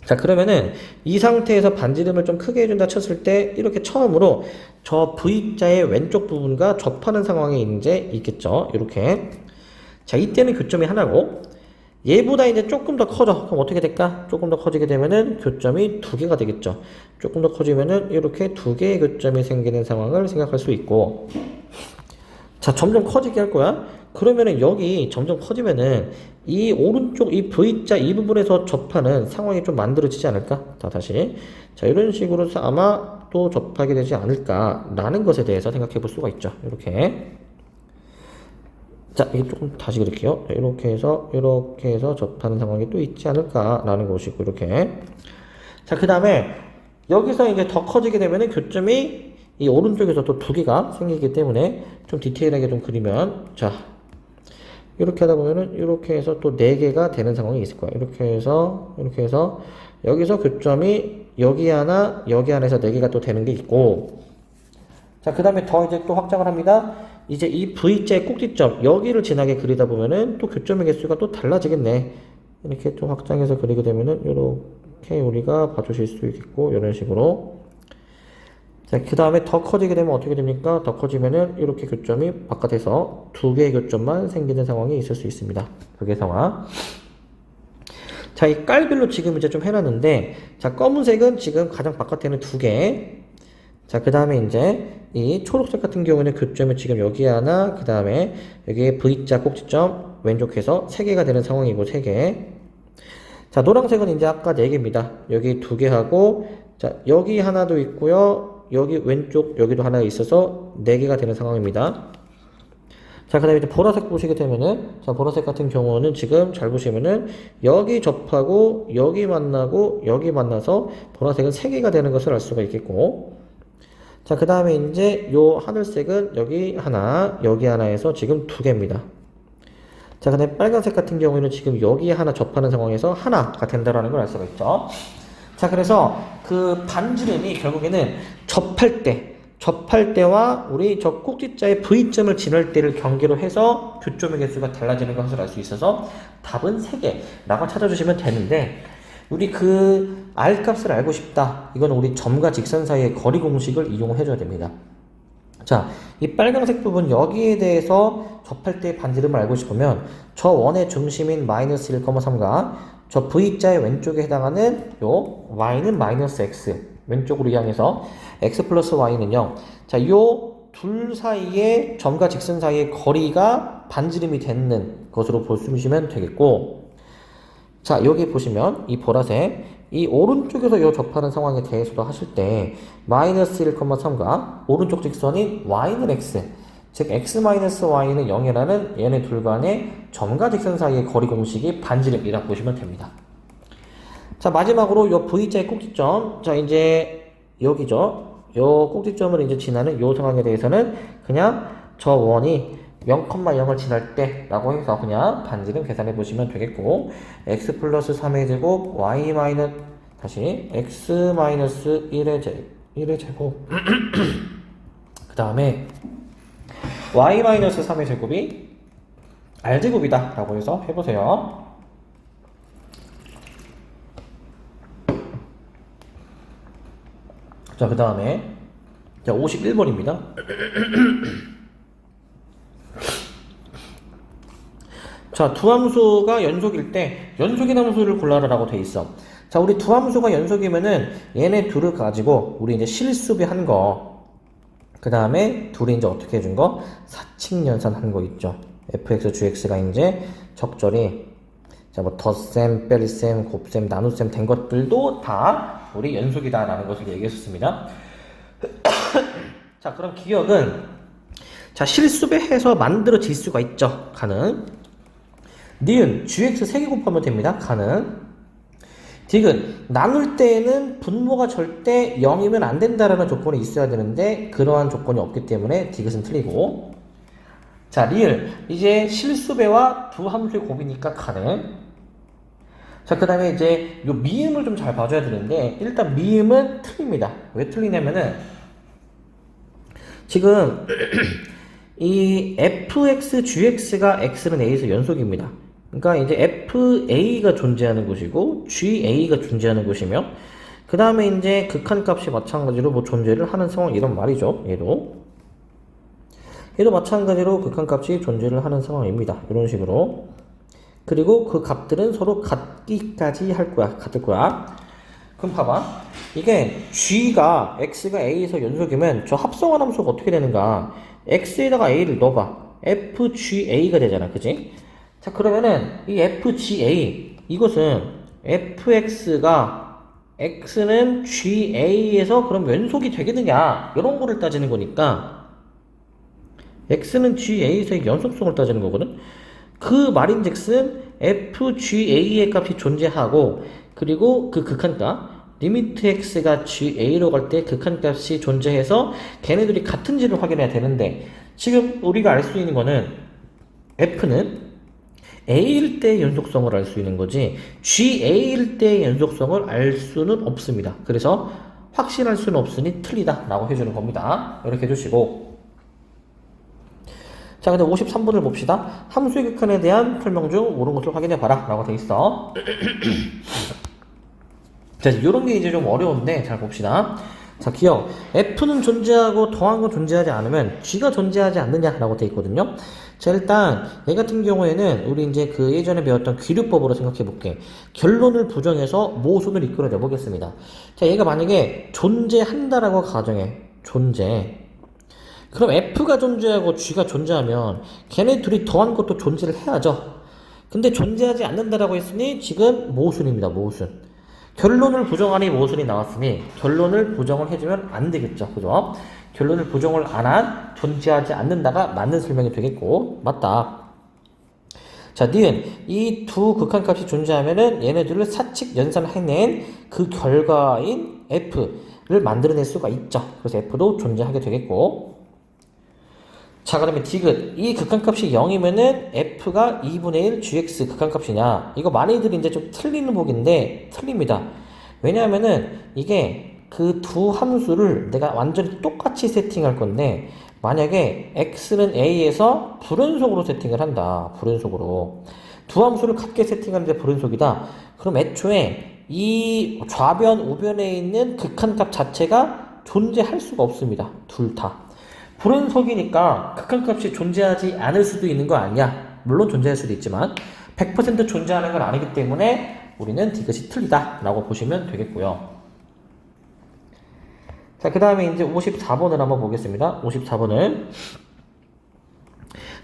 자, 그러면은 이 상태에서 반지름을 좀 크게 해준다 쳤을 때 이렇게 처음으로 저 V자의 왼쪽 부분과 접하는 상황이 이제 있겠죠. 이렇게. 자, 이때는 교점이 하나고 얘보다 이제 조금 더 커져. 그럼 어떻게 될까? 조금 더 커지게 되면은 교점이 2개가 되겠죠. 조금 더 커지면은 이렇게 2개의 교점이 생기는 상황을 생각할 수 있고, 자, 점점 커지게 할 거야. 그러면은 여기 점점 커지면은 이 오른쪽 이 V자 이 부분에서 접하는 상황이 좀 만들어지지 않을까? 자, 다시. 자, 이런 식으로 해서 아마 또 접하게 되지 않을까라는 것에 대해서 생각해 볼 수가 있죠. 이렇게. 자, 이게 조금 다시 그릴게요. 이렇게 해서 접하는 상황이 또 있지 않을까라는 것이고, 이렇게. 자, 그 다음에 여기서 이제 더 커지게 되면은 교점이 이 오른쪽에서 또 2개가 생기기 때문에 좀 디테일하게 좀 그리면, 자, 이렇게 하다 보면은 이렇게 해서 또 4개가 되는 상황이 있을 거야. 이렇게 해서 여기서 교점이 여기 하나 해서 4개가 또 되는 게 있고, 자, 그 다음에 더 이제 또 확장을 합니다. 이제 이 V자의 꼭지점 여기를 지나게 그리다 보면은 또 교점의 개수가 또 달라지겠네. 이렇게 좀 확장해서 그리게 되면은 이렇게 우리가 봐주실 수 있겠고, 이런 식으로. 자, 그 다음에 더 커지게 되면 어떻게 됩니까? 더 커지면은 이렇게 교점이 바깥에서 2개의 교점만 생기는 상황이 있을 수 있습니다. 2개 상황. 자, 이 깔별로 지금 이제 좀 해놨는데, 자, 검은색은 지금 가장 바깥에는 2개. 자, 그 다음에 이제 이 초록색 같은 경우는 교점이 지금 여기 하나, 그 다음에 여기에 V자 꼭지점 왼쪽에서 3개가 되는 상황이고, 3개. 자, 노란색은 이제 아까 4개입니다. 여기 2개 하고, 자, 여기 하나도 있고요. 여기 왼쪽 여기도 하나 있어서 4개가 되는 상황입니다. 자, 그 다음에 이제 보라색 보시게 되면은, 자, 보라색 같은 경우는 지금 잘 보시면은 여기 접하고 여기 만나고 여기 만나서 보라색은 3개가 되는 것을 알 수가 있겠고, 자, 그 다음에 이제 요 하늘색은 여기 하나 여기 하나에서 지금 2개입니다. 자, 그 다음에 빨간색 같은 경우에는 지금 여기 하나 접하는 상황에서 하나가 된다라는 걸 알 수가 있죠. 자, 그래서 그 반지름이 결국에는 접할 때와 우리 저 꼭지자의 V점을 지날 때를 경계로 해서 교점의 개수가 달라지는 것을 알 수 있어서 답은 3개라고 찾아주시면 되는데, 우리 그 R값을 알고 싶다. 이건 우리 점과 직선 사이의 거리 공식을 이용해 줘야 됩니다. 자, 이 빨간색 부분 여기에 대해서 접할 때의 반지름을 알고 싶으면 저 원의 중심인 마이너스 1,3과 저 V자의 왼쪽에 해당하는 요 y는 마이너스 x 왼쪽으로 이항해서 x 플러스 y는요, 자, 요 둘 사이의 점과 직선 사이의 거리가 반지름이 되는 것으로 보시면 되겠고, 자, 여기 보시면 이 보라색 이 오른쪽에서 요 접하는 상황에 대해서도 하실 때 마이너스 1,3과 오른쪽 직선인 y는 x, 즉 x-y는 0이라는 얘네 둘 간의 점과 직선 사이의 거리 공식이 반지름이라고 보시면 됩니다. 자, 마지막으로 요 V자의 꼭지점. 자, 이제 여기죠. 요 꼭지점을 이제 지나는 요 상황에 대해서는 그냥 저 원이 0,0을 지날 때 라고 해서 그냥 반지름 계산해 보시면 되겠고, x 플러스 3의 제곱 y 마이너스 다시 x 마이너스 1의 제곱 그 다음에 y 마이너스 3의 제곱이 r제곱이다 라고 해서 해보세요. 자, 그 다음에 51번입니다. 자, 두 함수가 연속일 때 연속인 함수를 골라라라고 돼 있어. 자, 우리 두 함수가 연속이면은 얘네 둘을 가지고 우리 이제 실수배한 거, 그 다음에 둘이 이제 어떻게 해준 거? 사칙 연산한 거 있죠. fx, gx가 이제 적절히 자, 뭐 덧셈, 뺄셈, 곱셈, 나눗셈 된 것들도 다 우리 연속이다라는 것을 얘기했었습니다. 자, 그럼 기억은 자, 실수배해서 만들어질 수가 있죠. 가능. 니은 gx 3개 곱하면 됩니다. 가능. 디귿 나눌 때에는 분모가 절대 0이면 안 된다라는 조건이 있어야 되는데 그러한 조건이 없기 때문에 디귿은 틀리고. 자, 리을 이제 실수배와 두 함수의 곱이니까 가능. 자, 그 다음에 이제 요 미음을 좀 잘 봐줘야 되는데 일단 미음은 틀립니다. 왜 틀리냐면은 지금 이 fx, gx가 x는 a에서 연속입니다. 그러니까 이제 fa가 존재하는 곳이고 ga가 존재하는 곳이며 그 다음에 이제 극한값이 마찬가지로 뭐 존재를 하는 상황 이런 말이죠. 얘도 마찬가지로 극한값이 존재를 하는 상황입니다. 이런 식으로. 그리고 그 값들은 서로 같기까지 같을 거야. 그럼 봐봐. 이게 g가 x가 a에서 연속이면 저 합성한 함수가 어떻게 되는가? x에다가 a를 넣어봐. fga가 되잖아. 그지? 자, 그러면은 이 fga 이것은 fx가 x는 ga에서 그럼 연속이 되겠느냐? 이런 거를 따지는 거니까 x는 ga에서의 연속성을 따지는 거거든. 그 말인즉슨 fga의 값이 존재하고 그리고 그 극한값 리미트 x가 ga로 갈 때 극한값이 존재해서 걔네들이 같은지를 확인해야 되는데 지금 우리가 알 수 있는 거는 f는 a일 때 연속성을 알 수 있는 거지 ga일 때 연속성을 알 수는 없습니다. 그래서 확실할 수는 없으니 틀리다 라고 해주는 겁니다. 이렇게 해주시고, 자, 근데 53번을 봅시다. 함수의 극한에 대한 설명 중 옳은 것을 확인해봐라 라고 돼 있어. 자, 요런 게 이제 좀 어려운데 잘 봅시다. 자, 기억 f는 존재하고 더한 건 존재하지 않으면 g가 존재하지 않느냐 라고 돼 있거든요. 자, 일단 얘 같은 경우에는 우리 이제 그 예전에 배웠던 귀류법으로 생각해 볼게. 결론을 부정해서 모순을 이끌어내 보겠습니다. 자, 얘가 만약에 존재한다라고 가정해. 존재. 그럼 f가 존재하고 g가 존재하면 걔네 둘이 더한 것도 존재를 해야죠. 근데 존재하지 않는다라고 했으니 지금 모순입니다. 모순. 결론을 부정하니 모순이 나왔으니 결론을 부정을 해주면 안 되겠죠. 그죠? 결론을 부정을 안 한 존재하지 않는다가 맞는 설명이 되겠고, 맞다. 자, 니은 이 두 극한값이 존재하면은 얘네들을 사칙 연산해낸 그 결과인 f를 만들어낼 수가 있죠. 그래서 f도 존재하게 되겠고. 자, 그러면 디귿 이 극한값이 0이면은 f가 2분의 1 gx 극한값이냐? 이거 많이들 이제 좀 틀리는 보기인데 틀립니다. 왜냐하면은 이게 그 두 함수를 내가 완전히 똑같이 세팅할 건데 만약에 x는 a에서 불연속으로 세팅을 한다. 불연속으로 두 함수를 같게 세팅하는데 불연속이다. 그럼 애초에 이 좌변 우변에 있는 극한값 자체가 존재할 수가 없습니다. 둘 다. 불연속이니까 극한값이 존재하지 않을 수도 있는 거 아니야. 물론 존재할 수도 있지만 100% 존재하는 건 아니기 때문에 우리는 디귿이 틀리다 라고 보시면 되겠고요. 자, 그 다음에 이제 54번을 한번 보겠습니다. 54번을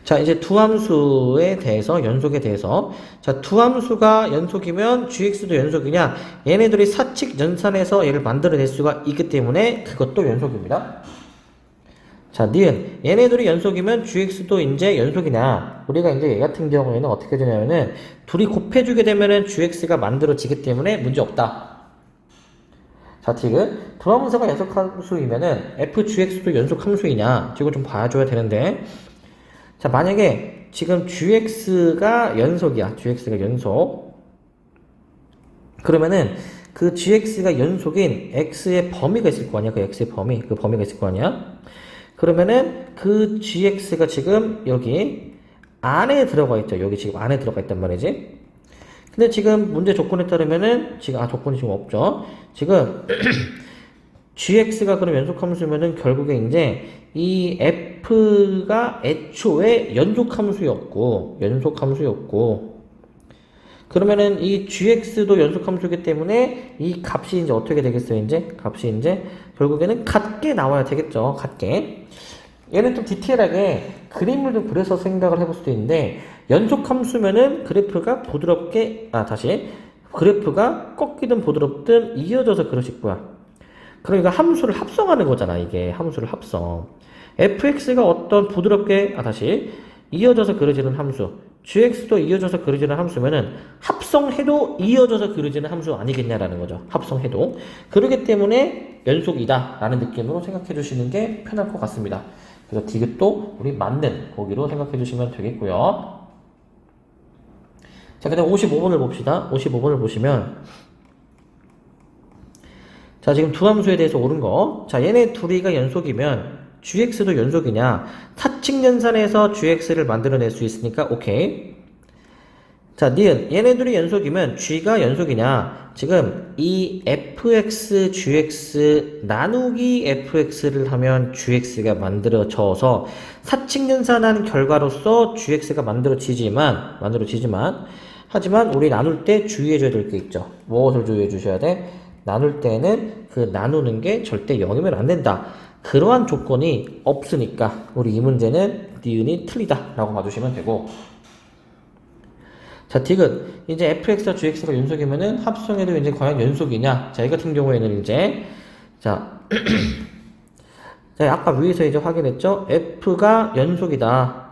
자, 이제 두 함수에 대해서 연속에 대해서 자, 두 함수가 연속이면 gx도 연속이냐? 얘네들이 사칙 연산해서 얘를 만들어낼 수가 있기 때문에 그것도 연속입니다. 자, 니은. 얘네들이 연속이면 GX도 이제 연속이냐. 우리가 이제 얘 같은 경우에는 어떻게 되냐면은, 둘이 곱해주게 되면은 GX가 만들어지기 때문에 문제 없다. 자, 디귿. 두 함수가 연속함수이면은 FGX도 연속함수이냐. 이거 좀 봐줘야 되는데. 자, 만약에 지금 GX가 연속이야. GX가 연속. 그러면은 그 GX가 연속인 X의 범위가 있을 거 아니야. 그 X의 범위. 그 범위가 있을 거 아니야. 그러면은 그 GX가 지금 여기 안에 들어가 있죠. 여기 지금 안에 들어가 있단 말이지. 근데 지금 문제 조건에 따르면은 지금 조건이 지금 없죠. 지금 GX가 그럼 연속함수면은 결국에 이제 이 F가 애초에 연속함수였고 그러면은 이 GX도 연속함수이기 때문에 이 값이 이제 어떻게 되겠어요? 이제 값이 이제 결국에는 같게 나와야 되겠죠. 같게. 얘는 좀 디테일하게 그림을 좀 그려서 생각을 해볼 수도 있는데 연속함수면은 그래프가 부드럽게 그래프가 꺾이든 부드럽든 이어져서 그려질 거야. 그러니까 함수를 합성하는 거잖아. 이게 함수를 합성. fx가 어떤 부드럽게 이어져서 그려지는 함수, gx도 이어져서 그려지는 함수면은 합성해도 이어져서 그려지는 함수 아니겠냐라는 거죠. 합성해도. 그렇기 때문에 연속이다 라는 느낌으로 생각해 주시는 게 편할 것 같습니다. 그래서 디귿도 우리 맞는 보기로 생각해 주시면 되겠고요. 자, 그 다음 55번을 봅시다. 55번을 보시면 자, 지금 두 함수에 대해서 옳은 거. 자, 얘네 둘이가 연속이면 GX도 연속이냐? 사칙 연산에서 GX를 만들어낼 수 있으니까 오케이. 자, 니은. 얘네 둘이 연속이면 G가 연속이냐? 지금 이 fx, gx 나누기 fx를 하면 gx가 만들어져서 사칙 연산한 결과로서 gx가 만들어지지만 하지만 우리 나눌 때 주의해줘야 될 게 있죠. 무엇을 주의해 주셔야 돼? 나눌 때는 그 나누는 게 절대 0이면 안 된다. 그러한 조건이 없으니까 우리 이 문제는 니은이 틀리다 라고 봐주시면 되고. 자, 디귿. 이제 fx와 gx가 연속이면은 합성해도 이제 과연 연속이냐? 자, 이 같은 경우에는 이제 자, 자, 아까 위에서 이제 확인했죠? f가 연속이다.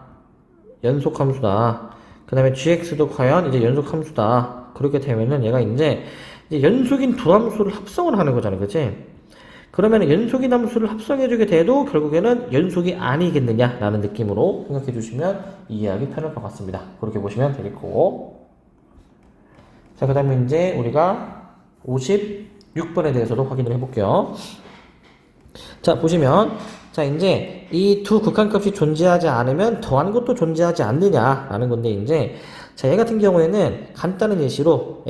연속함수다. 그 다음에 gx도 과연 이제 연속함수다. 그렇게 되면은 얘가 이제 연속인 두 함수를 합성을 하는 거잖아. 그치? 그러면 연속인 함수를 합성해주게 돼도 결국에는 연속이 아니겠느냐라는 느낌으로 생각해 주시면 이해하기 편할 것 같습니다. 그렇게 보시면 되겠고. 자, 그 다음에 이제 우리가 56번에 대해서도 확인을 해볼게요. 자, 보시면 자, 이제 이 두 극한값이 존재하지 않으면 더한 것도 존재하지 않느냐라는 건데 이제 자, 얘 같은 경우에는 간단한 예시로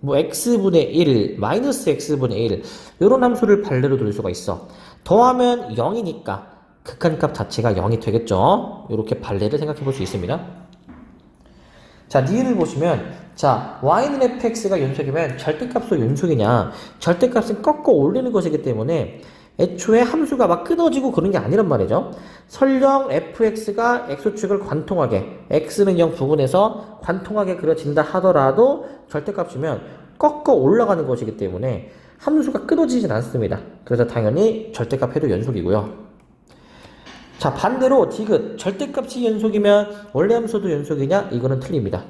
x분의 1, 마이너스 x분의 1 이런 함수를 발레로 둘 수가 있어. 더하면 0이니까 극한값 자체가 0이 되겠죠. 이렇게 발레를 생각해 볼 수 있습니다. 자, 니은을 보시면 자, y는 fx가 연속이면 절대값도 연속이냐? 절대값은 꺾어 올리는 것이기 때문에 애초에 함수가 막 끊어지고 그런 게 아니란 말이죠. 설령 fx가 x축을 관통하게 x는 0 부분에서 관통하게 그려진다 하더라도 절대값이면 꺾어 올라가는 것이기 때문에 함수가 끊어지진 않습니다. 그래서 당연히 절대값 해도 연속이고요. 자, 반대로 디귿. 절대값이 연속이면 원래 함수도 연속이냐? 이거는 틀립니다.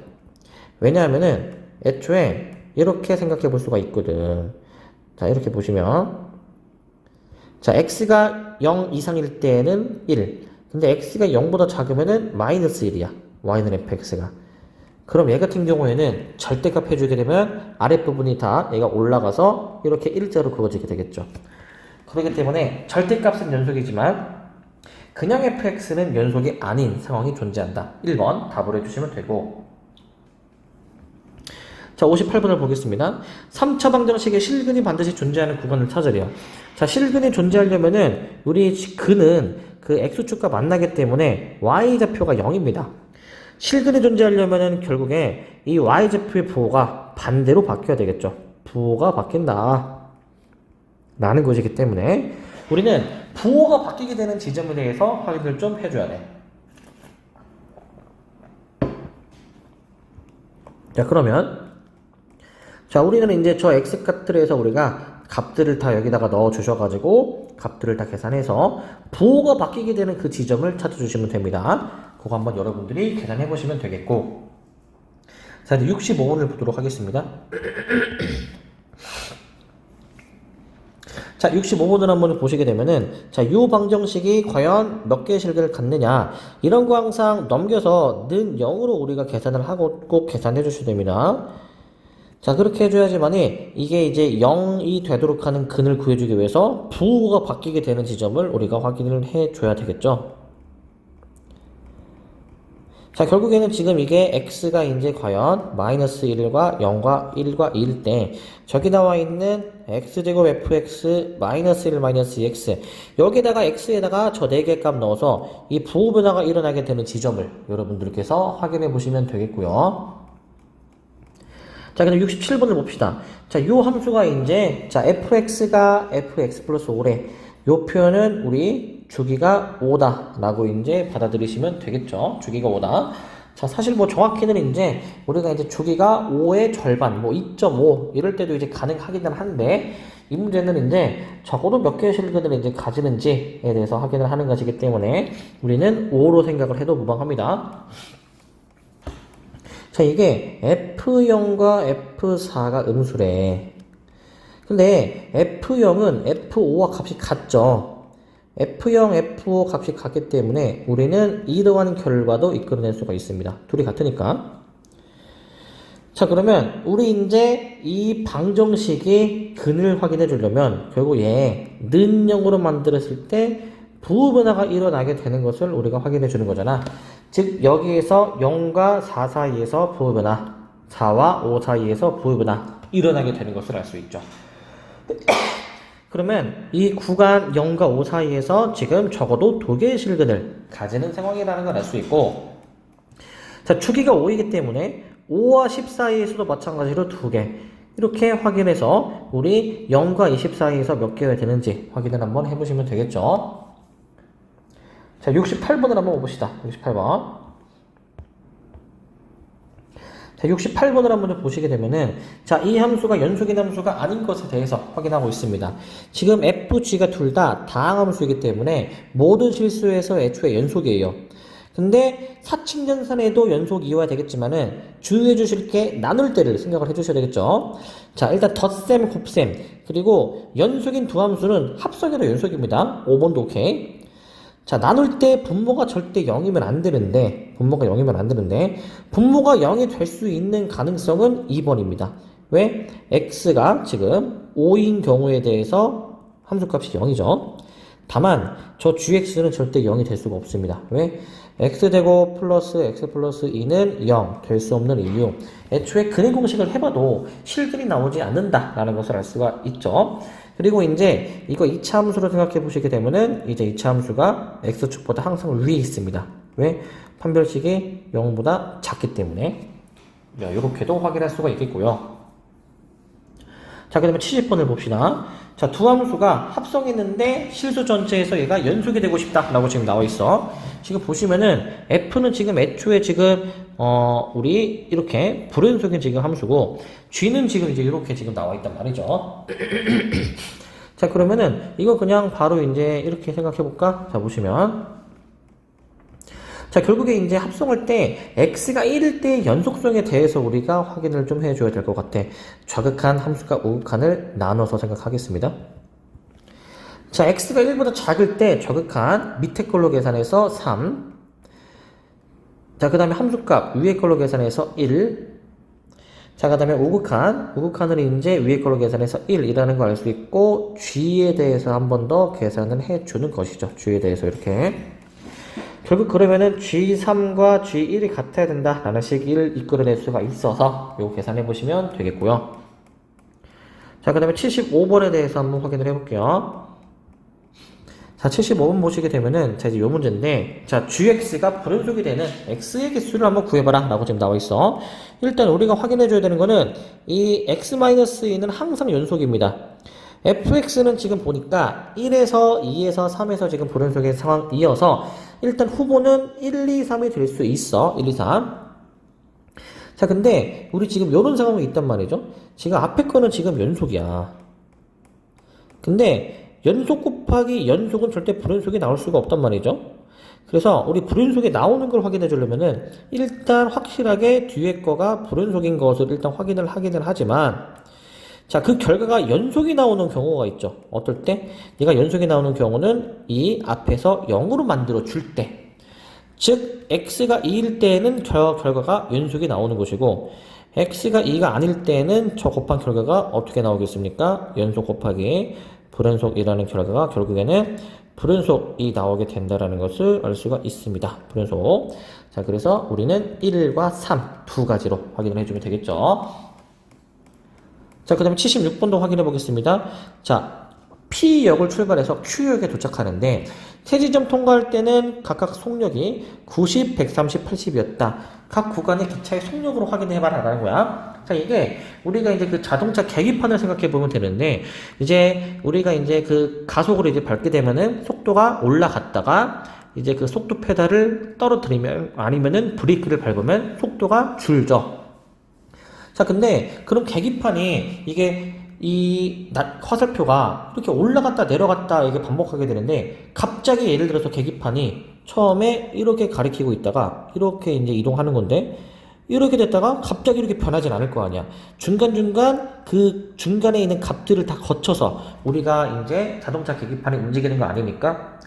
왜냐하면은 애초에 이렇게 생각해 볼 수가 있거든. 자, 이렇게 보시면 자, x가 0 이상일 때는 1. 근데 x가 0보다 작으면은 마이너스 1이야. y는 fx가. 그럼 얘 같은 경우에는 절대값 해주게 되면 아랫부분이 다 얘가 올라가서 이렇게 일자로 그어지게 되겠죠. 그렇기 때문에 절대값은 연속이지만 그냥 fx는 연속이 아닌 상황이 존재한다. 1번 답을 해주시면 되고. 자, 58번을 보겠습니다. 3차 방정식에 실근이 반드시 존재하는 구간을 찾으래요. 자, 실근이 존재하려면은 우리 근은 그 x축과 만나기 때문에 y좌표가 0입니다. 실근이 존재하려면은 결국에 이 y좌표의 부호가 반대로 바뀌어야 되겠죠. 부호가 바뀐다 라는 것이기 때문에 우리는 부호가 바뀌게 되는 지점에 대해서 확인을 좀 해줘야 돼. 자, 그러면 자, 우리는 이제 저 x값들에서 우리가 값들을 다 여기다가 넣어 주셔가지고 값들을 다 계산해서 부호가 바뀌게 되는 그 지점을 찾아주시면 됩니다. 그거 한번 여러분들이 계산해 보시면 되겠고, 자, 이제 65번을 보도록 하겠습니다. 자, 65번을 한번 보시게 되면은, 자, 요 방정식이 과연 몇 개의 실근을 갖느냐, 이런 거 항상 넘겨서 는 0으로 우리가 계산을 하고 꼭 계산해 주셔야 됩니다. 자, 그렇게 해줘야지만이 이게 이제 0이 되도록 하는 근을 구해주기 위해서 부호가 바뀌게 되는 지점을 우리가 확인을 해줘야 되겠죠. 자, 결국에는 지금 이게 x가 이제 과연 마이너스 1과 0과 1과 2일 때 저기 나와 있는 x제곱 fx 마이너스 1 마이너스 2x 여기다가 x에다가 저 4개 값 넣어서 이 부호 변화가 일어나게 되는 지점을 여러분들께서 확인해 보시면 되겠고요. 자, 그럼 67번을 봅시다. 자, 요 함수가 이제, 자, fx가 fx 플러스 5래. 요 표현은 우리 주기가 5다. 라고 이제 받아들이시면 되겠죠. 주기가 5다. 자, 사실 뭐 정확히는 이제 우리가 이제 주기가 5의 절반, 뭐 2.5, 이럴 때도 이제 가능하기는 한데, 이 문제는 이제 적어도 몇 개의 실근을 이제 가지는지에 대해서 확인을 하는 것이기 때문에 우리는 5로 생각을 해도 무방합니다. 자, 이게 F0과 F4가 음수래. 근데 F0은 F5와 값이 같죠. F0, F5 값이 같기 때문에 우리는 이러한 결과도 이끌어낼 수가 있습니다. 둘이 같으니까. 자, 그러면 우리 이제 이 방정식이 근을 확인해 주려면 결국 얘 는 0으로 만들었을 때 부호 변화가 일어나게 되는 것을 우리가 확인해 주는 거잖아. 즉 여기에서 0과 4 사이에서 부호 변화, 4와 5 사이에서 부호 변화 일어나게 되는 것을 알 수 있죠. 그러면 이 구간 0과 5 사이에서 지금 적어도 2개의 실근을 가지는 상황이라는 걸 알 수 있고, 자, 주기가 5이기 때문에 5와 10 사이에서도 마찬가지로 2개 이렇게 확인해서 우리 0과 20 사이에서 몇 개가 되는지 확인을 한번 해보시면 되겠죠. 자, 68번을 한번 봅시다. 68번. 자, 68번을 한번 보시게 되면은, 자, 이 함수가 연속인 함수가 아닌 것에 대해서 확인하고 있습니다. 지금 FG가 둘 다 다항함수이기 때문에 모든 실수에서 애초에 연속이에요. 근데 사칙연산에도 연속이 이어야 되겠지만은 주의해 주실 게 나눌 때를 생각을 해 주셔야 되겠죠. 자, 일단 덧셈, 곱셈, 그리고 연속인 두 함수는 합성해도 연속입니다. 5번도 오케이. 자, 나눌 때 분모가 절대 0이면 안 되는데, 분모가 0이 될 수 있는 가능성은 2번입니다. 왜? x가 지금 5인 경우에 대해서 함수값이 0이죠. 다만 저 gx는 절대 0이 될 수가 없습니다. 왜? x제곱 플러스 x 플러스 2는 0 될 수 없는 이유, 애초에 근의 공식을 해봐도 실근이 나오지 않는다라는 것을 알 수가 있죠. 그리고 이제 이거 2차 함수로 생각해 보시게 되면은 이제 2차 함수가 x축보다 항상 위에 있습니다. 왜? 판별식이 0보다 작기 때문에. 이렇게도 확인할 수가 있겠고요. 자, 그 다음에 70번을 봅시다. 자, 두 함수가 합성했는데 실수 전체에서 얘가 연속이 되고 싶다라고 지금 나와 있어. 지금 보시면은 F는 지금 애초에 지금 우리 이렇게 불연속인 지금 함수고, G는 지금 이제 이렇게 지금 나와 있단 말이죠. 자, 그러면은 이거 그냥 바로 이제 이렇게 생각해 볼까? 자, 보시면, 자, 결국에 이제 합성할 때 x가 1일 때의 연속성에 대해서 우리가 확인을 좀 해줘야 될 것 같아. 좌극한 함수가 우극한을 나눠서 생각하겠습니다. 자, x가 1보다 작을 때 좌극한 밑에 걸로 계산해서 3. 자, 그 다음에 함수값 위에 걸로 계산해서 1. 자, 그 다음에 우극한은 이제 위에 걸로 계산해서 1이라는 걸 알 수 있고, g에 대해서 한 번 더 계산을 해주는 것이죠. g에 대해서 이렇게. 결국 그러면은 G3과 G1이 같아야 된다라는 식을 이끌어낼 수가 있어서 이거 계산해 보시면 되겠고요. 자, 그 다음에 75번에 대해서 한번 확인을 해볼게요. 자, 75번 보시게 되면은, 자, 이제 요 문제인데, 자, gx가 불연속이 되는 x의 개수를 한번 구해봐라 라고 지금 나와 있어. 일단 우리가 확인해줘야 되는 거는 이 x-2는 항상 연속입니다. fx는 지금 보니까 1에서 2에서 3에서 지금 불연속의 상황이어서 일단 후보는 1, 2, 3이 될 수 있어. 1, 2, 3. 자, 근데 우리 지금 이런 상황이 있단 말이죠. 지금 앞에 거는 지금 연속이야. 근데 연속 곱하기 연속은 절대 불연속이 나올 수가 없단 말이죠. 그래서 우리 불연속이 나오는 걸 확인해 주려면은 일단 확실하게 뒤에 거가 불연속인 것을 일단 확인을 하기는 하지만, 자, 그 결과가 연속이 나오는 경우가 있죠. 어떨 때? 얘가 연속이 나오는 경우는 이 앞에서 0으로 만들어 줄 때, 즉 x가 2일 때에는 결과가 연속이 나오는 것이고, x가 2가 아닐 때에는 저 곱한 결과가 어떻게 나오겠습니까? 연속 곱하기 불연속이라는 결과가 결국에는 불연속이 나오게 된다는 것을 알 수가 있습니다. 불연속. 자, 그래서 우리는 1과 3 두 가지로 확인을 해주면 되겠죠. 자, 그 다음에 76번도 확인해 보겠습니다. 자, P역을 출발해서 Q역에 도착하는데 세 지점 통과할 때는 각각 속력이 90, 130, 80이었다. 각 구간의 기차의 속력으로 확인해 봐라라는 거야. 자, 이게 우리가 이제 그 자동차 계기판을 생각해 보면 되는데, 이제 우리가 이제 그 가속으로 이제 밟게 되면은 속도가 올라갔다가 이제 그 속도 페달을 떨어뜨리면, 아니면은 브레이크를 밟으면 속도가 줄죠. 자, 근데 그럼 계기판이 이게 이 화살표가 이렇게 올라갔다 내려갔다 이게 반복하게 되는데, 갑자기 예를 들어서 계기판이 처음에 이렇게 가리키고 있다가 이렇게 이제 이동하는 건데, 이렇게 됐다가 갑자기 이렇게 변하진 않을 거 아니야. 중간중간 그 중간에 있는 값들을 다 거쳐서 우리가 이제 자동차 계기판이 움직이는 거 아닙니까?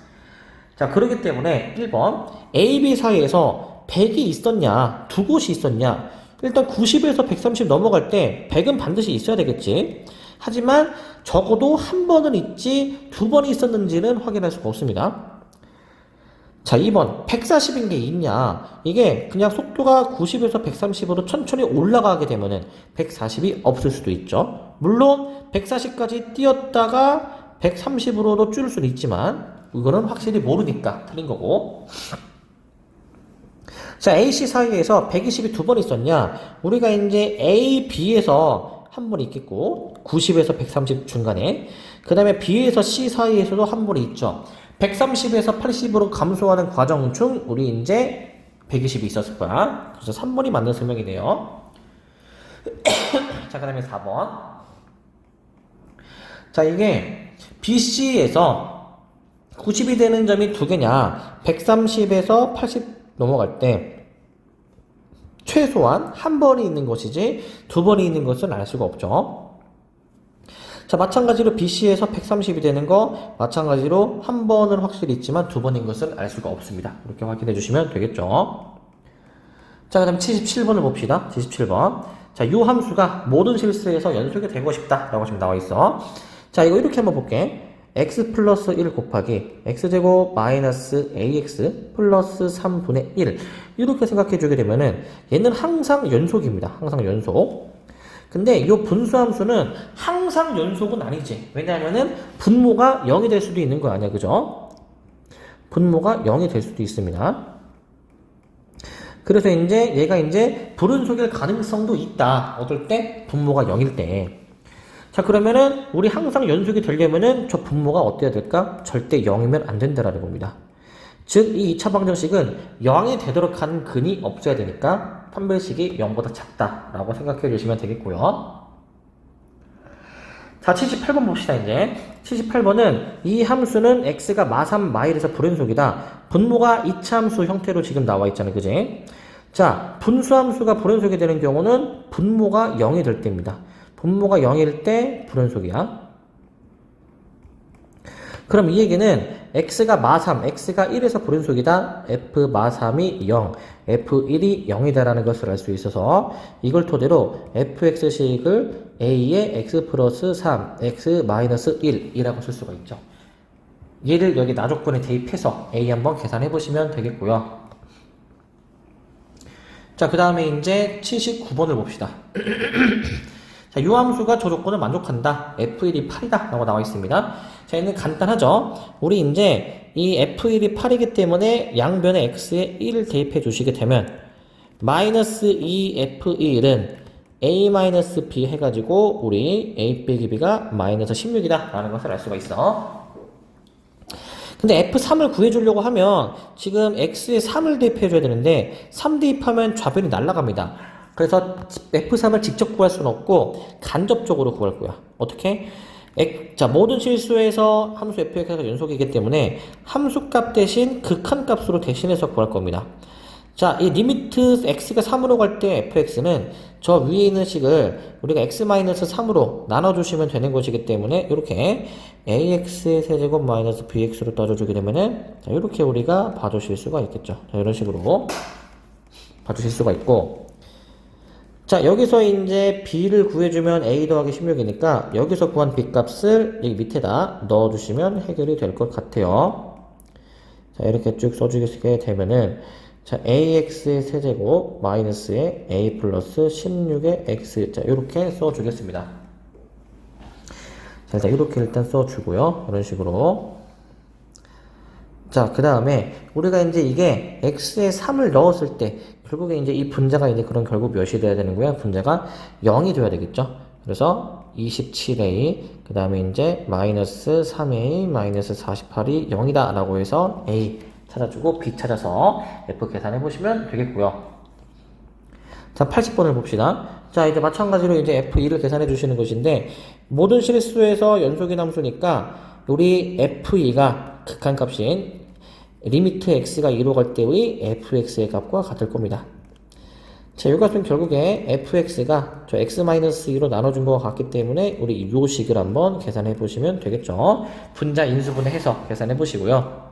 자, 그렇기 때문에 1번 A, B 사이에서 100이 있었냐, 두 곳이 있었냐. 일단 90에서 130 넘어갈 때 100은 반드시 있어야 되겠지. 하지만 적어도 한 번은 있지 두 번이 있었는지는 확인할 수가 없습니다. 자, 2번 140인 게 있냐. 이게 그냥 속도가 90에서 130으로 천천히 올라가게 되면은 140이 없을 수도 있죠. 물론 140까지 뛰었다가 130으로도 줄일 수는 있지만 이거는 확실히 모르니까 틀린 거고. 자, AC 사이에서 120이 두 번 있었냐. 우리가 이제 A, B에서 한 번 있겠고 90에서 130 중간에, 그 다음에 B에서 C 사이에서도 한 번이 있죠. 130에서 80으로 감소하는 과정 중 우리 이제 120이 있었을 거야. 그래서 3번이 맞는 설명이네요. 자, 그 다음에 4번. 자, 이게 BC에서 90이 되는 점이 두 개냐. 130에서 80 넘어갈 때 최소한 한 번이 있는 것이지 두 번이 있는 것은 알 수가 없죠. 자, 마찬가지로 BC에서 130이 되는 거 마찬가지로 한 번은 확실히 있지만 두 번인 것은 알 수가 없습니다. 이렇게 확인해 주시면 되겠죠. 자, 그 다음에 77번을 봅시다. 77번. 자, 이 함수가 모든 실수에서 연속이 되고 싶다 라고 지금 나와 있어. 자, 이거 이렇게 한번 볼게. x 플러스 1 곱하기 x제곱 마이너스 ax 플러스 3분의 1 이렇게 생각해 주게 되면은 얘는 항상 연속입니다. 항상 연속. 근데 이 분수함수는 항상 연속은 아니지. 왜냐하면은 분모가 0이 될 수도 있는 거 아니야, 그죠? 분모가 0이 될 수도 있습니다. 그래서 이제 얘가 이제 불연속일 가능성도 있다. 어떨 때? 분모가 0일 때. 자, 그러면은 우리 항상 연속이 되려면은 저 분모가 어때야 될까? 절대 0이면 안 된다라는 겁니다. 즉, 이 2차 방정식은 0이 되도록 하는 근이 없어야 되니까 판별식이 0보다 작다라고 생각해 주시면 되겠고요. 자, 78번 봅시다, 이제. 78번은 이 함수는 x가 마3 마1에서 불연속이다. 분모가 2차 함수 형태로 지금 나와 있잖아요, 그지? 자, 분수함수가 불연속이 되는 경우는 분모가 0이 될 때입니다. 분모가 0일 때 불연속이야. 그럼 이 얘기는 x가 마3, x가 1에서 불연속이다. f 마3이 0, f1이 0이다라는 것을 알 수 있어서 이걸 토대로 fx식을 a의 x 플러스 3, x 마이너스 1이라고 쓸 수가 있죠. 얘를 여기 나조건에 대입해서 a 한번 계산해 보시면 되겠고요. 자, 그 다음에 이제 79번을 봅시다. 자, 이 함수가 저 조건을 만족한다. f1이 8이다. 라고 나와 있습니다. 자, 얘는 간단하죠. 우리 이제 이 f1이 8이기 때문에 양변에 x에 1을 대입해 주시게 되면 마이너스 2f1은 a-b 해가지고 우리 a 빼기 b가 마이너스 16이다. 라는 것을 알 수가 있어. 근데 f3을 구해주려고 하면 지금 x에 3을 대입해줘야 되는데 3 대입하면 좌변이 날아갑니다. 그래서 f3을 직접 구할 수는 없고 간접적으로 구할 거야. 어떻게? 자, 모든 실수에서 함수 fx가 연속이기 때문에 함수값 대신 극한값으로 대신해서 구할 겁니다. 자, 이 리미트 x가 3으로 갈 때 fx는 저 위에 있는 식을 우리가 x-3으로 나눠주시면 되는 것이기 때문에 이렇게 ax의 세제곱 마이너스 bx로 따져주게 되면은 자, 이렇게 우리가 봐주실 수가 있겠죠. 자, 이런 식으로 봐주실 수가 있고, 자, 여기서 이제 b를 구해주면 a 더하기 16이니까 여기서 구한 b 값을 여기 밑에다 넣어주시면 해결이 될 것 같아요. 자, 이렇게 쭉 써주게 되면은 자, ax의 세제곱 마이너스의 a 플러스 16의 x. 자, 이렇게 써주겠습니다. 자, 일단 이렇게 일단 써주고요. 이런 식으로. 자, 그 다음에 우리가 이제 이게 x에 3을 넣었을 때 결국에 이제 이 분자가 이제 그런 결국 몇이 돼야 되는 거야? 분자가 0이 돼야 되겠죠? 그래서 27a, 그 다음에 이제 마이너스 3a, 마이너스 48이 0이다 라고 해서 a 찾아주고 b 찾아서 f 계산해 보시면 되겠고요. 자, 80번을 봅시다. 자, 이제 마찬가지로 이제 f2를 계산해 주시는 것인데, 모든 실수에서 연속인 함수니까 우리 f2가 극한값인 리미트 x가 2로 갈 때의 fx의 값과 같을 겁니다. 자, 이 값은 결국에 fx가 저 x-2로 나눠준 것과 같기 때문에 우리 이 식을 한번 계산해 보시면 되겠죠. 분자 인수분해 해서 계산해 보시고요.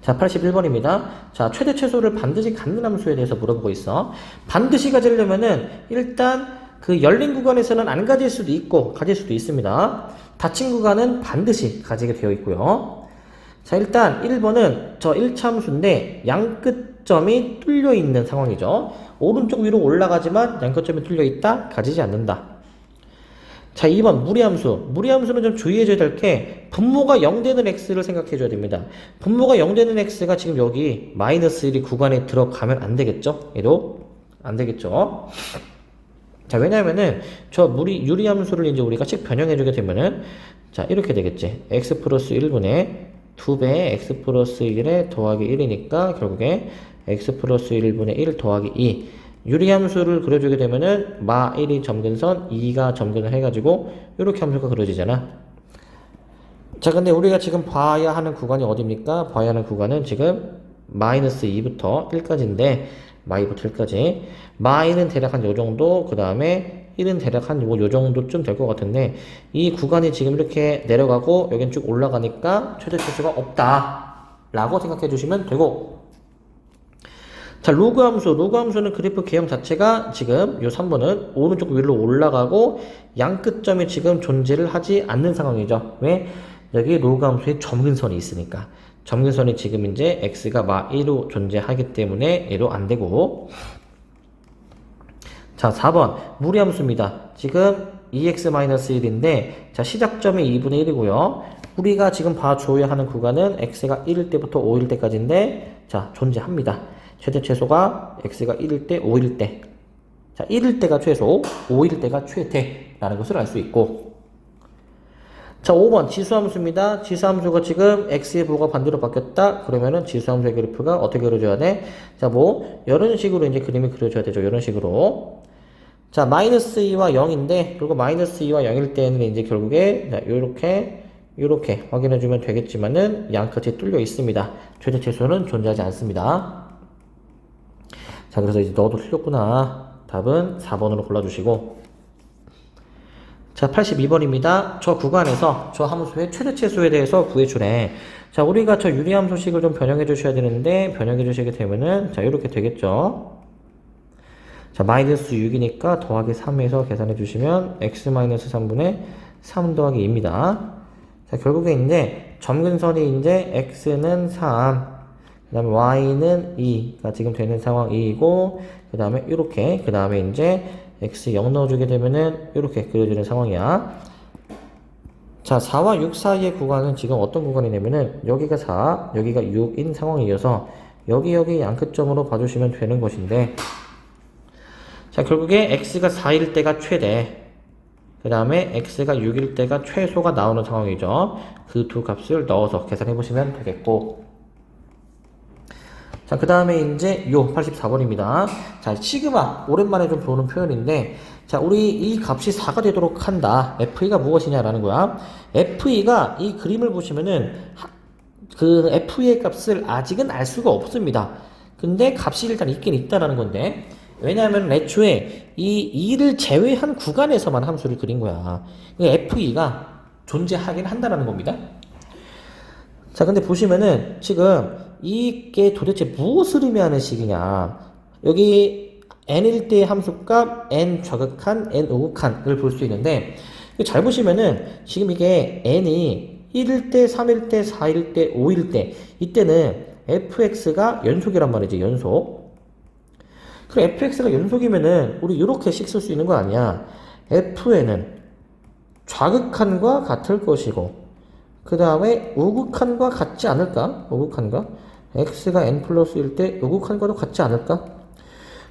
자, 81번입니다. 자, 최대 최소를 반드시 갖는 함수에 대해서 물어보고 있어. 반드시 가지려면은 일단 그 열린 구간에서는 안 가질 수도 있고 가질 수도 있습니다. 닫힌 구간은 반드시 가지게 되어 있고요. 자, 일단 1번은 저 1차 함수인데 양 끝점이 뚫려 있는 상황이죠. 오른쪽 위로 올라가지만 양 끝점이 뚫려 있다, 가지지 않는다. 자, 2번 무리함수. 무리함수는 좀 주의해줘야 될 게 분모가 0 되는 x를 생각해줘야 됩니다. 분모가 0 되는 x가 지금 여기 마이너스 1이 구간에 들어가면 안 되겠죠? 얘도 안 되겠죠? 자, 왜냐면은 저 유리함수를 이제 우리가 식 변형해주게 되면은 자, 이렇게 되겠지. x 플러스 1분의 2배의 x 플러스 1에 더하기 1이니까 결국에 x 플러스 1분의 1 더하기 2. 유리함수를 그려주게 되면은 마 1이 점근선, 2가 점근을 해가지고 이렇게 함수가 그려지잖아. 자, 근데 우리가 지금 봐야 하는 구간이 어디입니까? 봐야 하는 구간은 지금 마이너스 2부터 1까지인데 마2부터 1까지 마2는 대략 한 요정도, 그 다음에 1은 대략 한 요정도쯤 될 것 같은데 이 구간이 지금 이렇게 내려가고 여긴 쭉 올라가니까 최대 최소가 없다 라고 생각해 주시면 되고, 자, 로그 함수는 그래프 개형 자체가 지금 요 3번은 오른쪽 위로 올라가고 양 끝점이 지금 존재를 하지 않는 상황이죠. 왜? 여기 로그 함수에 점근선이 있으니까. 점근선이 지금 이제 x가 마 1로 존재하기 때문에 얘도 안 되고. 자, 4번 무리함수입니다. 지금 2x-1인데 자, 시작점이 2분의 1이고요. 우리가 지금 봐줘야 하는 구간은 x가 1일 때부터 5일 때까지인데 자, 존재합니다. 최대 최소가 x가 1일 때, 5일 때. 자, 1일 때가 최소, 5일 때가 최대라는 것을 알 수 있고. 자, 5번 지수함수입니다. 지수함수가 지금 x의 부호가 반대로 바뀌었다. 그러면은 지수함수의 그래프가 어떻게 그려져야 돼? 자, 뭐 이런 식으로 이제 그림이 그려져야 되죠. 이런 식으로. 자, 마이너스 2와 0인데 그리고 마이너스 2와 0일 때는 이제 결국에 자, 요렇게 확인해 주면 되겠지만은 양 끝이 뚫려 있습니다. 최대 최소는 존재하지 않습니다. 자, 그래서 이제 너도 틀렸구나. 답은 4번으로 골라주시고. 자, 82번입니다. 저 구간에서 저 함수의 최대 최소에 대해서 구해주래. 자, 우리가 저 유리함수식을 좀 변형해 주셔야 되는데 변형해 주시게 되면은 자, 이렇게 되겠죠. 자, 마이너스 6이니까 더하기 3에서 계산해 주시면 x-3분의 3 더하기 2입니다. 자, 결국에 이제 점근선이 이제 x는 3, 그 다음에 y는 2가 지금 되는 상황이고, 그 다음에 이렇게, 그 다음에 이제 x 0 넣어주게 되면은 이렇게 그려지는 상황이야. 자, 4와 6 사이의 구간은 지금 어떤 구간이냐면은 여기가 4, 여기가 6인 상황이어서 여기 양끝점으로 봐주시면 되는 것인데, 자, 결국에 x가 4일 때가 최대, 그 다음에 x가 6일 때가 최소가 나오는 상황이죠. 그 두 값을 넣어서 계산해 보시면 되겠고. 자, 그 다음에 이제 요 84번입니다. 자, 시그마 오랜만에 좀 보는 표현인데 자, 우리 이 값이 4가 되도록 한다. FE가 무엇이냐라는 거야. FE가 이 그림을 보시면은 그 FE의 값을 아직은 알 수가 없습니다. 근데 값이 일단 있긴 있다라는 건데, 왜냐하면 애초에 이 2를 제외한 구간에서만 함수를 그린 거야. FE가 존재하긴 한다라는 겁니다. 자, 근데 보시면은 지금 이게 도대체 무엇을 의미하는 식이냐. 여기 n일 때의 함수값, n 좌극한, n 우극한을 볼 수 있는데, 잘 보시면은 지금 이게 n이 1일 때, 3일 때, 4일 때, 5일 때, 이때는 fx가 연속이란 말이지, 연속. 그럼 fx가 연속이면은 우리 이렇게씩 쓸 수 있는 거 아니야. fn은 좌극한과 같을 것이고, 그 다음에 우극한과 같지 않을까? 우극한과? x가 n 플러스 1 때 우극한과도 같지 않을까?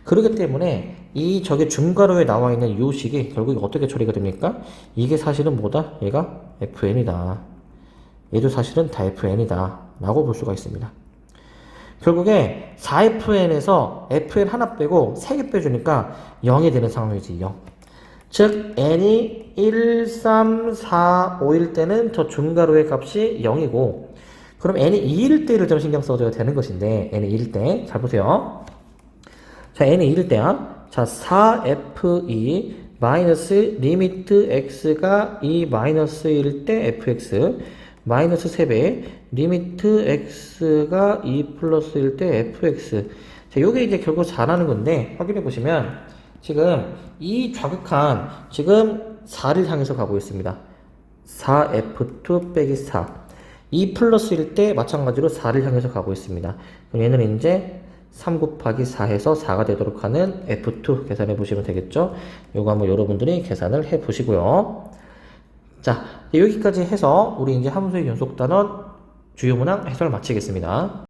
그렇기 때문에 이 저기 중괄호에 나와 있는 이 식이 결국 어떻게 처리가 됩니까? 이게 사실은 뭐다? 얘가 fn이다. 얘도 사실은 다 fn이다. 라고 볼 수가 있습니다. 결국에 4fn에서 fn 하나 빼고 3개 빼주니까 0이 되는 상황이지, 0. 즉 n이 1, 3, 4, 5일 때는 저 중괄호의 값이 0이고, 그럼 n이 2일 때를 좀 신경 써줘야 되는 것인데, n이 2일 때, 잘 보세요. 자, n이 2일 때야. 자, 4fe 마이너스 리미트 x가 2 마이너스 1일 때 fx 마이너스 3배 리미트 x가 2 플러스 1 때 fx. 자, 요게 이제 결국 4라는 건데, 확인해 보시면 지금 이 좌극한 지금 4를 향해서 가고 있습니다. 4f2 빼기 4. 2 플러스 1 때 마찬가지로 4를 향해서 가고 있습니다. 그럼 얘는 이제 3 곱하기 4 해서 4가 되도록 하는 f2 계산해 보시면 되겠죠. 요거 한번 여러분들이 계산을 해 보시고요. 자, 여기까지 해서 우리 이제 함수의 연속 단원 주요 문항 해설 마치겠습니다.